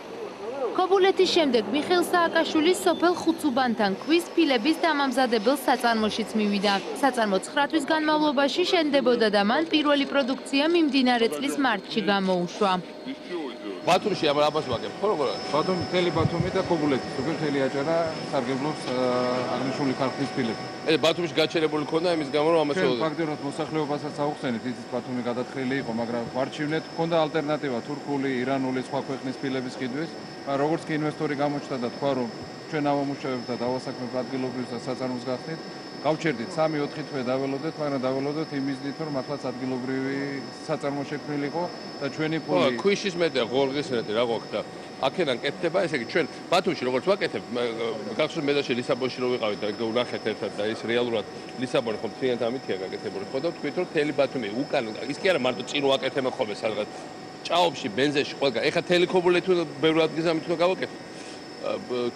Speaker 7: ქობულეთის შემდეგ მიხეილ სააკაშვილის სოფელ ხუცუბანთან ქვის ფილების დამამზადებელ საწარმოშიც მივიდა. საწარმო 9 თვის განმავლობაში შენდებოდა და მან პირველი პროდუქცია მიმდინარე წლის მარტში გამოუშვა.
Speaker 13: ბათუმში ამას ვაკეთებ, ხო როგორ?
Speaker 5: თელი ბათუმი და ქობულეთი, ზოგადად თელი აჭარა სარგებლობს აღნიშნული ქარხნის ფილები.
Speaker 13: ბათუმში გაჩერებული ქონდა იმის გამო რომ ამას
Speaker 5: ჩვენ ფაქტობრივად მოსახლეობასაც აუხსენით, იცით ბათუმი გადათხილი იყო, მაგრამ ვარჩივნეთ, ქონდა ალტერნატივა თურქული, ირანული, სხვა ქვეყნის ფილების ყიდვის. როგორც კი ინვესტორი გამოჩნდა და თქვა რომ ჩვენ ავამუშავებთ და დავასაქმებთ ადგილობრივ და საწარმოს გახდით, გავჩერდით 3-4 თვე დაველოდეთ, მაგრამ დაველოდეთ იმ მიზნით რომ მართლაც ადგილობრივი საწარმო შექმნილი იყო და ჩვენი ფული
Speaker 13: ქვიშის მეტია, ღორღის მეტი რა გქონდა. აქედან კეთდება, ესე იგი ჩვენ ბათუმში როგორც ვაკეთებთ, გახსოვთ მე და შე ლისაბონში რო ვიყავით და ვნახეთ ერთად და ის რეალურად ლისაბონი ხომ მთლიანად ამითია გაკეთებული ხო და ვთქვით რომ თელი ბათუმი უკან ის კი არა მარტო წინ ვაკეთებ ხოლმე სადღაც ჭაობში, ბენზეში, ყველგან. ეხა თელი ქობულეთი ბევრ ადგილზე ამით უნდა გავაკეთო.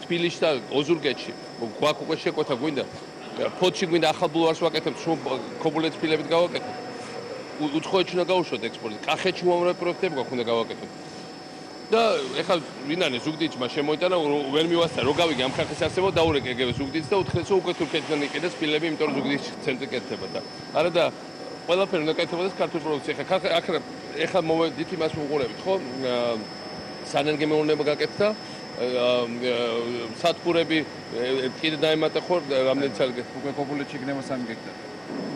Speaker 13: თბილისში და ოზურგეთში გვაქვს უკვე შეკვეთა გვინდა. ფოთში გვინდა ახალ ბულვარს ვაკეთებ, სულ ქობულეთის ფილებით გავაკეთებ. უცხოეთში უნდა გავუშვათ ექსპორტი. კახეთში უამრავი პროექტები გვაქვს უნდა გავაკეთოთ. და ეხლა ვინანე ზუგდიდში მას შემოიტანა ვერ მივასწარ რო გავიგე ამ ხალხის არსებობა დაურეკე ეგევე ზუგდიდს და უთხრეს რომ უკვე თურქეთიდან იყიდეს ფილები, იმიტომ რომ ზუგდიდში ცენტრი კეთდება და არა და ყველაფერი უნდა კეთებოდეს ქართული პროდუქცია. ეხლა მოვედით იმას ვუყურებით, ხო? სანერგე მეურნეობა გაკეთდა, სათბურები კიდე დაემატა ხო რამდენი წელი
Speaker 5: უკვე ქობულეთში იქნება 3 გექტარი.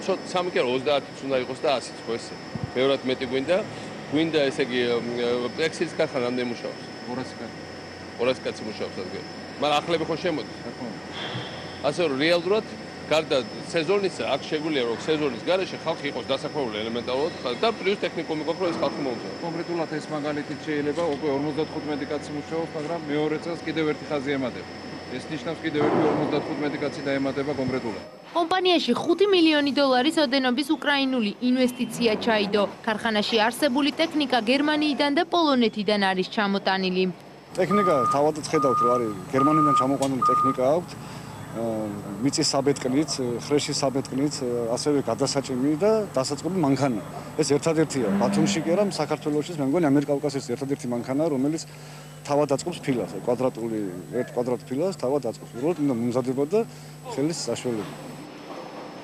Speaker 13: 3 კი არა 30-იც უნდა იყოს და 100-იც ხო ესე. ბევრად მეტი გვინდა ესე იგი ტექსტილის ქარხანა რამდენი მუშაობს? 200 კაცი მუშაობს ადგილ. მაგრამ ახლები ხო შემოდის? ასე რომ რეალურად გარდა სეზონისა აქ შეგვიძლია რომ სეზონის გარეშე ხალხი იყოს დასაქმებული ელემენტარულად და პლუს ტექნიკუმი გვაქვს რომ ეს ხალხი მომწონს.
Speaker 5: კონკრეტულად ეს მაგალითით შეიძლება უკვე 55 კაცი მუშაობს, მაგრამ მეორე წელს კიდევ ერთი ხაზი ემატება. ეს ნიშნავს კიდევ ერთი 55 კაცი დაემატება კონკრეტულად.
Speaker 7: კომპანიაში 5 მილიონი დოლარის ოდენობის უკრაინული ინვესტიცია ჩაიდო. ქარხანაში არსებული ტექნიკა გერმანიიდან და პოლონეთიდან არის ჩამოტანილი.
Speaker 15: ტექნიკა თავადაც ხედავთ რომ არის გერმანიიდან ჩამოყვანილი ტექნიკა აქვს. მიწის საბეტყნით, ხრეშის საბეტყნით, ასევე გადასაჭიმი და დასაწყობი მანქანა. ეს ერთადერთია ბათუმში კი არა, საქართველოში მე მგონი ამიერკავკასიის ერთადერთი მანქანა, რომელიც თავად აწყობს ფილას, კვადრატული 1 კვადრატ ფილას თავად აწყობს. უბრალოდ უნდა მომზადება და ხელის საშუალება.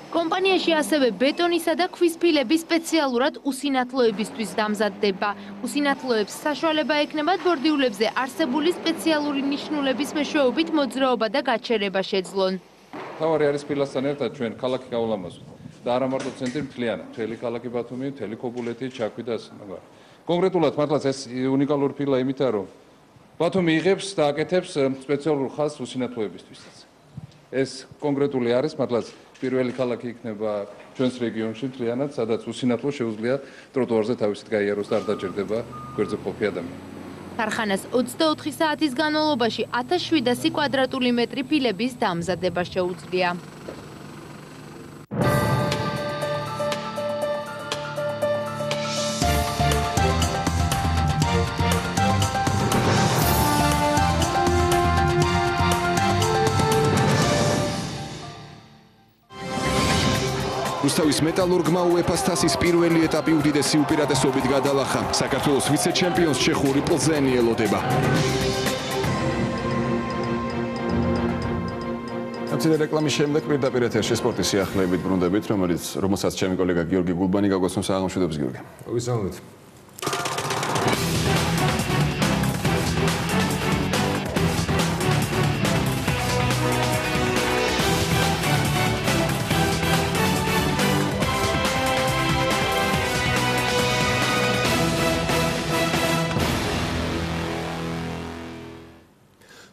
Speaker 7: კომპანიაში ასევე ბეტონისა და ქვის ფილები სპეციალურად უსინათლოებისთვის დამზადდება. უსინათლოებს საშუალება ექნებათ ბორდიულებზე არსებული სპეციალური ნიშნულების მეშვეობით მოძრაობა და გაჩერება შეძლონ.
Speaker 5: თავარი არის ფილასთან ერთად ჩვენ ქალაქი გავლამაზვთ და არა მარტო ცენტრი მთლიანად, მთელი ქალაქი ბათუმი, მთელი ქობულეთი, ჩაქვი და ასე. კონკრეტულად მართლაც ეს უნიკალური ფილა იმითაა რომ ბათუმი იღებს და აკეთებს სპეციალურ ხაზს უსინათლოებისთვისაც. ეს კონკრეტული არის მართლაც პირველი ქალაქი იქნება ჩვენს რეგიონში მთლიანად, სადაც უსინათლო შეუძლია ტროტუარზე თავისით გაიაროს და არ დაჭერდება გვერდზე ყოფი ადამიანი.
Speaker 7: ქარხანას 24 საათის განმავლობაში 1700 კვადრატული მეტრი ფილების დამზადება შეუძლია.
Speaker 1: რუსთავის მეტალურგმა UEFA-ს თასის პირველი ეტაპი უდიდესი უპირატესობით გადალახა. საქართველოს ვიცე-ჩემპიონს ჩეხური პლზენი ელოდება. აცილე რეკლამის შემდეგ პირდაპირ ეთერში სპორტის სიახლეებით ბრუნდებით, რომელსაც ჩემი კოლეგა გიორგი გულბანი გაგოსმოს აღმშვიდობს გიორგი.
Speaker 11: მოგესალმებით.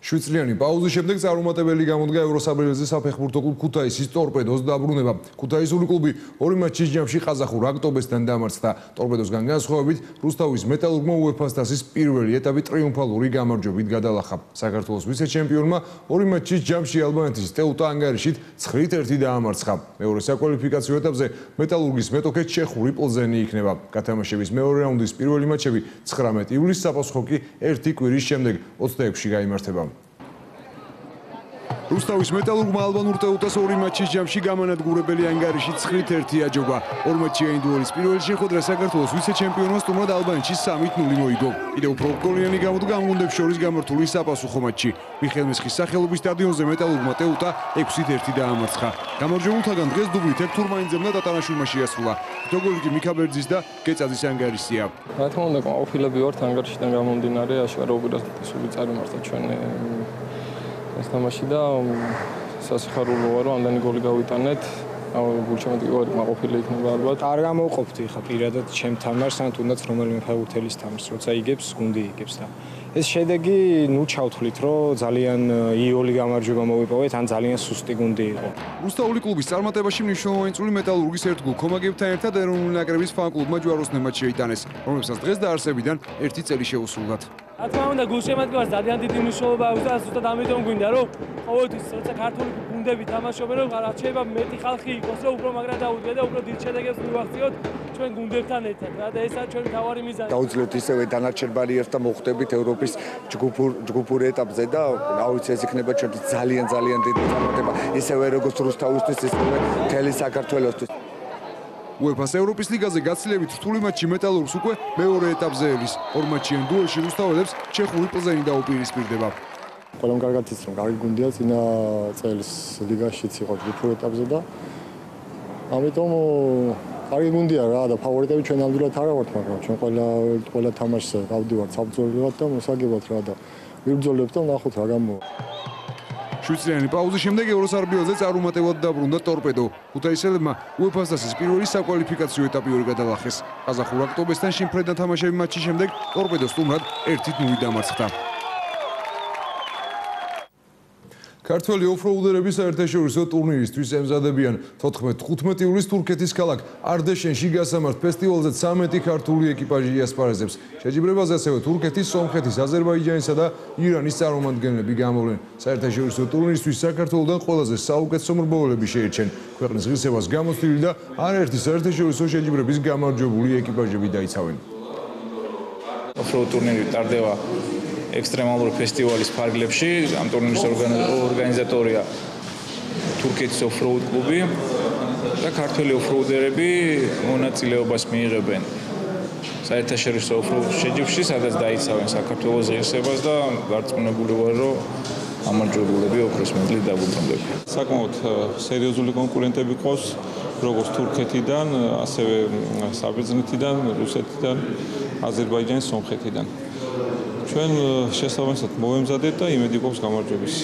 Speaker 11: შვიდწლიანი პაუზის შემდეგ წარუმატებელი გამოდგა ევროსაბჭოზე საფეხბურთო კლუბ ქუთაისის ტორპედოს დაბრუნება. ქუთაისური კლუბი 2 მატჩის ჯამში ყაზახურ აქტობესთან დამარცხდა. ტორპედოსგან განსხვავებით, რუსთავის მეტალურგმა UEFA-ს თასის პირველი ეტაპი ტრიუმფალური გამარჯვებით გადალახა. საქართველოს ვიცე-ჩემპიონმა 2 მატჩის ჯამში ალბანეთის ტეუტა ანგარიშით 9-1 დაამარცხა. მეორე საკვალიფიკაციო ეტაპზე მეტალურგის მეტოქე ჩეხური პლზენი იქნება. გათამაშების მეორე რაუნდის პირველი მატჩები 19 ივლისს, საფასხო კი 1 კვირის შემდეგ 26-ში გაიმართება. რუსთავის მეტალურგმა ალბანურ ტეუტას 2 მატჩის ჯამში გამანადგურებელი ანგარიშით 9-1 აჯობა. 2 მატჩიანი დუელის პირველი შეხვედრა საქართველოს ვიცე-ჩემპიონმა სტუმრად ალბანეთში 3-0 მოიგო. კიდევ უფრო გოლიანი გამოდგა ამ გუნდებს შორის გამართული საფასუხო მატჩი. მიხეილ მესხის სახელობის სტადიონზე მეტალურგმა ტეუტა 6-1 დაამარცხა. გამარჯვებულთაგან დღეს დუბლით ექვ თურმანიძემ და ტატანაშვილმა შეასრულა. გოლი კი მიქა ბერძის და გეწაძის ანგარიშია.
Speaker 26: რა თქმა უნდა, ყოფილები ვართ ანგარიშიდან გამომდინარე, აშკარა უპირატესობით წარიმართა ჩვენ ეს თამაში და სასიხარულოა რომ ამდენი გოლი გავიტანეთ. გულშემატკივარი ვარ, მაყოფილი იქნება ალბათ.
Speaker 16: არ გამოვყოფთი ხა პირადად ჩემ თამაშს, ან თუნდაც რომელიმე ფეხბურთელის თამაშს, როცა იგებს, გუნდი იგებს და ეს შედეგი, ჩავთვლით, რომ ძალიან იოლი გამარჯვება მოვიპოვეთ, ან ძალიან სუსტი გუნდი იყო.
Speaker 11: რუსთავული კლუბის წარმატებაში მნიშვნელოვანი წვლილი მეტალურგის ერთგულ კომაგებთან ერთად ეროვნული ნაკრების ფან-კლუბმა ჯვაროსნებად შეიტანეს, რომლებსაც დღეს დაარსებიდან 1 წელი შეუსრულდათ.
Speaker 26: რა თქმა უნდა, გულშემატკივარს ძალიან დიდი მნიშვნელობა აქვს და ზუსტად ამიტომ გვინდა, რომ ყოველთვის როცა ქართული გუნდები თამაშობენ, რომ რაც შეიძლება მეტი ხალხი იყოს, რომ უფრო მაგრად დაუდგეთ და უფრო დიდ შედეგებს მივახციოთ ჩვენ გუნდებთან ერთად. რა და ესაა ჩვენი მთავარი მიზანი.
Speaker 15: დაუძლებთ ისევე დანარჩენ ბარიერს და მოხვდებით ევროპის ჯგუფურ ეტაპზე და რა ვიცი, ეს იქნება ჩვენთვის ძალიან დიდი წარმატება, ისევე როგორც რუსთავისთვის, ისევე მთელი საქართველოსთვის.
Speaker 11: UEFA-ს ევროპის ლიგაზე გაცილებით რთული მატჩი მეტალურგს უკვე მეორე ეტაპზე ელის. 2 მატჩიან დუელში რუსთაველებს ჩეხური პლზენი დაუპირისპირდება.
Speaker 17: ყველამ კარგად იცის, რომ კარგი გუნდია წინა წელს ლიგაშიც იყო ჯგუფურ ეტაპზე და ამიტომ კარგი გუნდია რა და ფავორიტები ჩვენ ნამდვილად არ ვართ, მაგრამ ჩვენ ყველა თამაშზე გავდივართ საბრძოლველად და მოსაგებად რა და ვიბრძოლებთ და ნახოთ რა გამოვა.
Speaker 11: შვიდწლიანი პაუზის შემდეგ ევროსარბიელზე წარუმატებლად დაბრუნდა ტორპედო. ქუთაისელებმა UEFA-ს თასის პირველი საკვალიფიკაციო ეტაპი ორი გადალახეს. ყაზახურ აქტობესთან შიმფრედთან თამაშები მატჩის შემდეგ ტორპედო სტუმრად 1-0 დამარცხდა. ქართველი ოფროუდერების საერთაშორისო ტურნირისთვის ემზადებიან 14-15 ივლისს თურქეთის ქალაქ არდეშენში გასამართ ფესტივალზე 13 ქართული ეკიპაჟი იასპარეზებს. შეჯიბრებაზე ასევე თურქეთის, სომხეთის, აზერბაიჯანისა და ირანის წარმომადგენლები გამოვლენ. საერთაშორისო ტურნირისთვის საქართველოდან ყველაზე საუკეთესო მრბოლები შეირჩენ. ქვეყნის ღირსებას გამოცდილი და არაერთი საერთაშორისო შეჯიბრების გამარჯვებული ეკიპაჟები დაიცავენ.
Speaker 18: ოფროუდ ტურნირი ტარდება ექსტრემალური ფესტივალის ფარგლებში. ამ ტურნირის ორგანიზატორია თურქეთის ოფროუდ კლუბი და ქართველი ოფროუდერები მონაწილეობას მიიღებენ საერთაშორისო ოფროუდ შეჯიბრში, სადაც დაიცავენ საქართველოს ღირსებას და დარწმუნებული ვარ, რომ გამარჯვებულები ოქროს მედლით დაბრუნდებიან.
Speaker 19: საკმაოდ სერიოზული კონკურენტები ყავს, როგორც თურქეთიდან, ასევე საბერძნეთიდან, რუსეთიდან, აზერბაიჯანის, სომხეთიდან. ჩვენ შესაბამისად მოვემზადეთ და იმედი გვაქვს გამარჯვების.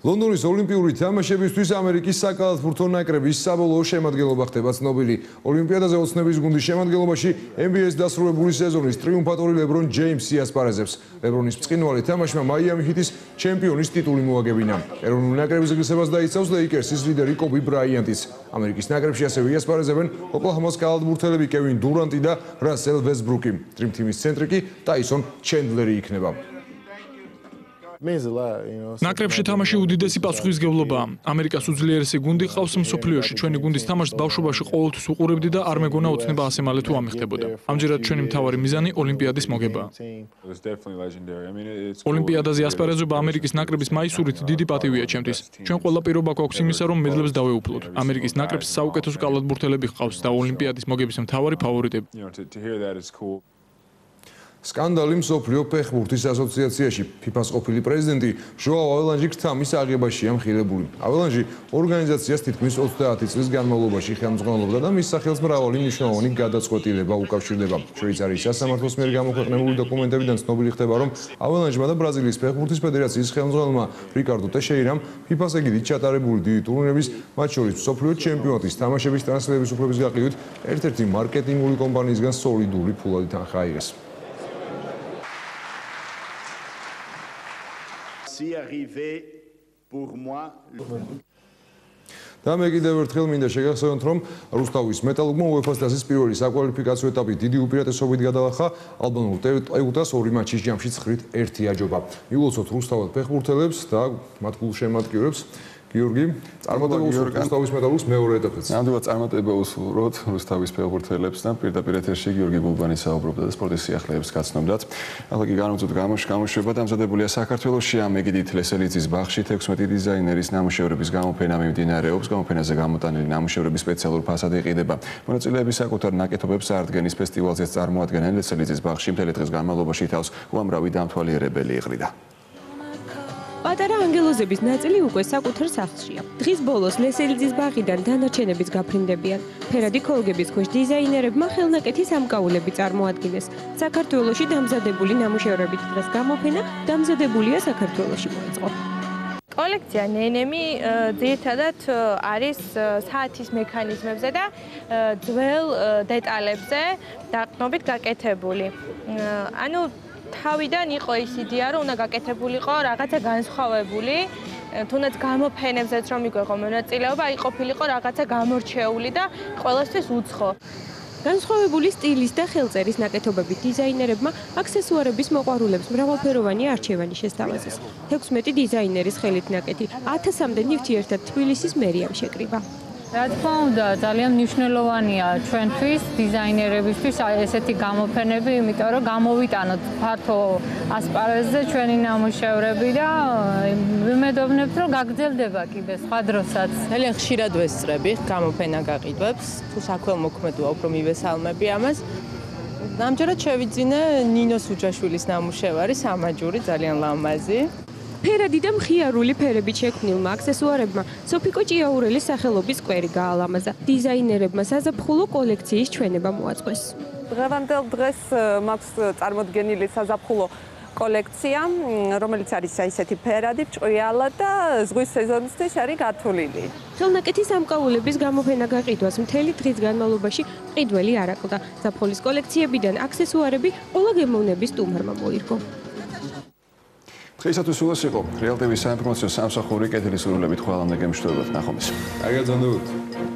Speaker 11: ლონდონის ოლიმპიური თამაშებისთვის ამერიკის საკალათბურთო ნაკრების საბოლოო შემადგენლობა ხდება ცნობილი. ოლიმპიადაზე ოცნების გუნდის შემადგენლობაში NBA-ს დასრულებული სეზონის ტრიუმფატორი LeBron James-ი ასპარეზებს. LeBron-ის ბრწყინვალე თამაშმა Miami Heat-ის ჩემპიონის ტიტული მოაგებინა. ეროვნული ნაკრების ღირსებას დაიცავს Lakers-ის ლიდერი Kobe Bryant-იც. ამერიკის ნაკრებში ასევე იასპარეზებენ ოკლაჰომას კალათბურთელები Kevin Durant-ი და Russell Westbrook-ი. Dream Team-ის ცენტრი კი Tyson Chandler-ი იქნება.
Speaker 8: ნაკრებში თამაში უდიდესი პასუხისმგებლობაა. ამერიკას უძლიერესი გუნდი ყავს მსოფლიოში. ჩვენი გუნდის თამაშს ბავშვობაში ყოველთვის უყურებდი და არ მეგონა ოცნება ასე მალე თუ ამიხდებოდა. ამჯერად ჩვენი მთავარი მიზანი ოლიმპიადის მოგებაა. ოლიმპიადაზე ასპარეზობა ამერიკის ნაკრების მაისურით დიდი პატივია ჩემთვის. ჩვენ ყველა პირობა გვაქვს იმისა, რომ მედლებს დავეუფლოთ. ამერიკის ნაკრებს საუკეთესო კალათბურთელები ჰყავს და ოლიმპიადის მოგების მთავარი ფავორიტები.
Speaker 11: სკანდალი მსოფლიო ფეხბურთის ასოციაციაში FIFA-ს ყოფილი პრეზიდენტი ჟოაო აველანჟი გრთა მის აღებაშია მხილებული. აველანჟი ორგანიზაციას თითქმის 30 წლის განმავლობაში ხელმძღვანელობდა და მის სახელს მრავალი მნიშვნელოვანი გადაწყვეტილება უკავშირდება. შვეიცარიის სასამართლოს მიერ გამოქვეყნებული დოკუმენტებიდან ცნობილი ხდება, რომ აველანჟმა და ბრაზილიის ფეხბურთის ფედერაციის ხელმძღვანელმა რიკარდო ტეშეირამ FIFA-ს ეგიდით ჩატარებული დიდი ტურნირების, მათ შორის მსოფლიო ჩემპიონატის თამაშების ტრანსფერების უფლების გაყიდვით ერთ-ერთი მარკეტინგული კომპანიისგან სოლიდური ფულადი თანხა აიღეს. და მე კიდევ ერთხელ მინდა შეგახსენოთ, რომ რუსთავის მეტალურგმა UEFA-ს დასის პირველი საკვალიფიკაციო ეტაპი დიდი უპირატესობით გადალახა ალბანურ ტეუტას 2 მატჩის ჯამში 9-1 აჯობა. მივულოცოთ რუსთავად ფეხბურთელებს და მათ გულშემატკივრებს. გიორგი, წარმატებულს რუსთავის მეტალურგს მეორე ეტაპიც.
Speaker 1: ნამდვილად წარმატებულს ვუყურებთ რუსთავის ფეხბურთელებს და პირდაპირ ეთერში გიორგი გულბანი საუბრობდა და სპორტის სიახლეებს გაცნობდათ. ახლა კი განვწყვეტ გამოშვება დამზადებულია საქართველოში ამ ეგიდით ლესელიძის ბაღში 16 დიზაინერის ნამუშევრების გამოფენა მიმდინარეობს. გამოფენაზე გამოტანილი ნამუშევრების სპეციალური ფასადი იყიდება. მონაწილეები საკუთარ ნაკეთობებს წარდგენის ფესტივალზეც წარმოადგენენ ლესელიძის ბაღში მთელი დღის განმავლობაში თავს უამრავი დამთვალიერებელი იყრიდა.
Speaker 6: პატარა ანგელოზების ნაწილი უკვე საკუთარ სახლშია. დღის ბოლოს ლესელიძის ბაღიდან დანარჩენებიც გაფრინდებიან. ფერადი ქოლგების ქვეშ დიზაინერებმა ხელნაკეთი სამკაულები წარმოადგინეს. საქართველოში დამზადებული ნამუშევრებით დღეს გამოფენა დამზადებულია საქართველოში მოეწყო.
Speaker 20: კოლექცია ნენემი ძირითადად არის საათის მექანიზმებზე და ძველ დეტალებზე დაყრდნობით გაკეთებული. ანუ თავიდან იყო ის იდეა, რომ უნდა გაკეთებულიყო რაღაცა განსხვავებული, თუნდაც გამოფენებზეც რომ იყვეყო მონაწილეობა, აი ყოფილიყო რაღაცა გამორჩეული და ყველასთვის უცხო.
Speaker 6: განსხვავებული სტილის და ხელწერის ნაკეთობებით დიზაინერებმა აქსესუარების მოყვარულებს მრავალფეროვანი არჩევანი შესთავაზეს. 16 დიზაინერის ხელით ნაკეთი 1000-მდე ნივთიერთა თბილისის მერიამ შეკრიბა.
Speaker 21: რა თქმა უნდა, ძალიან მნიშვნელოვანია ჩვენთვის, დიზაინერებისთვის ესეთი გამოფენები, იმიტომ რომ გამოვიტანოთ ფართო ასპარეზზე ჩვენი ნამუშევრები და ვიმედოვნებთ, რომ გაგრძელდება კიდე სხვა დროსაც.
Speaker 22: ძალიან ხშირად ვესწრები გამოფენა გაყიდვებს, თუ საქველმოქმედოა უფრო მივესალმები ამას. ამჯერად შევიძინე ნინოს უჯაშვილის ნამუშევარი, სამაჯური, ძალიან ლამაზი.
Speaker 6: ფერადი და მხიარული ფერებით შექმნილმა აქსესუარებმა სოფიკო ჭიაურელის სახელობის კვერი გაალამაზა. დიზაინერებმა საზაფხულო კოლექციის ჩვენება მოაწყვეს.
Speaker 23: დღევანდელ დღეს მაქვს წარმოდგენილი საზაფხულო კოლექცია, რომელიც არის ისეთი ფერადი, ჭრიალა და ზღვის სეზონისთვის არის გათვლილი.
Speaker 6: ხელნაკეთის სამკაულების გამოფენა გაყიდვას მთელი დღის განმავლობაში ყიდველი არ აკლდა. ზაფხულის კოლექციებიდან აქსესუარები ყველა გემოვნების სტუმარმა მოირგო.
Speaker 1: დღეისათვის ულას იყო რეალ ტევის საინფორმაციო სამსახური კეთილი სურვილებით ყველამდე გემშვიდობებთ ნახვამდის.
Speaker 11: კარგად ზანდებოდეთ.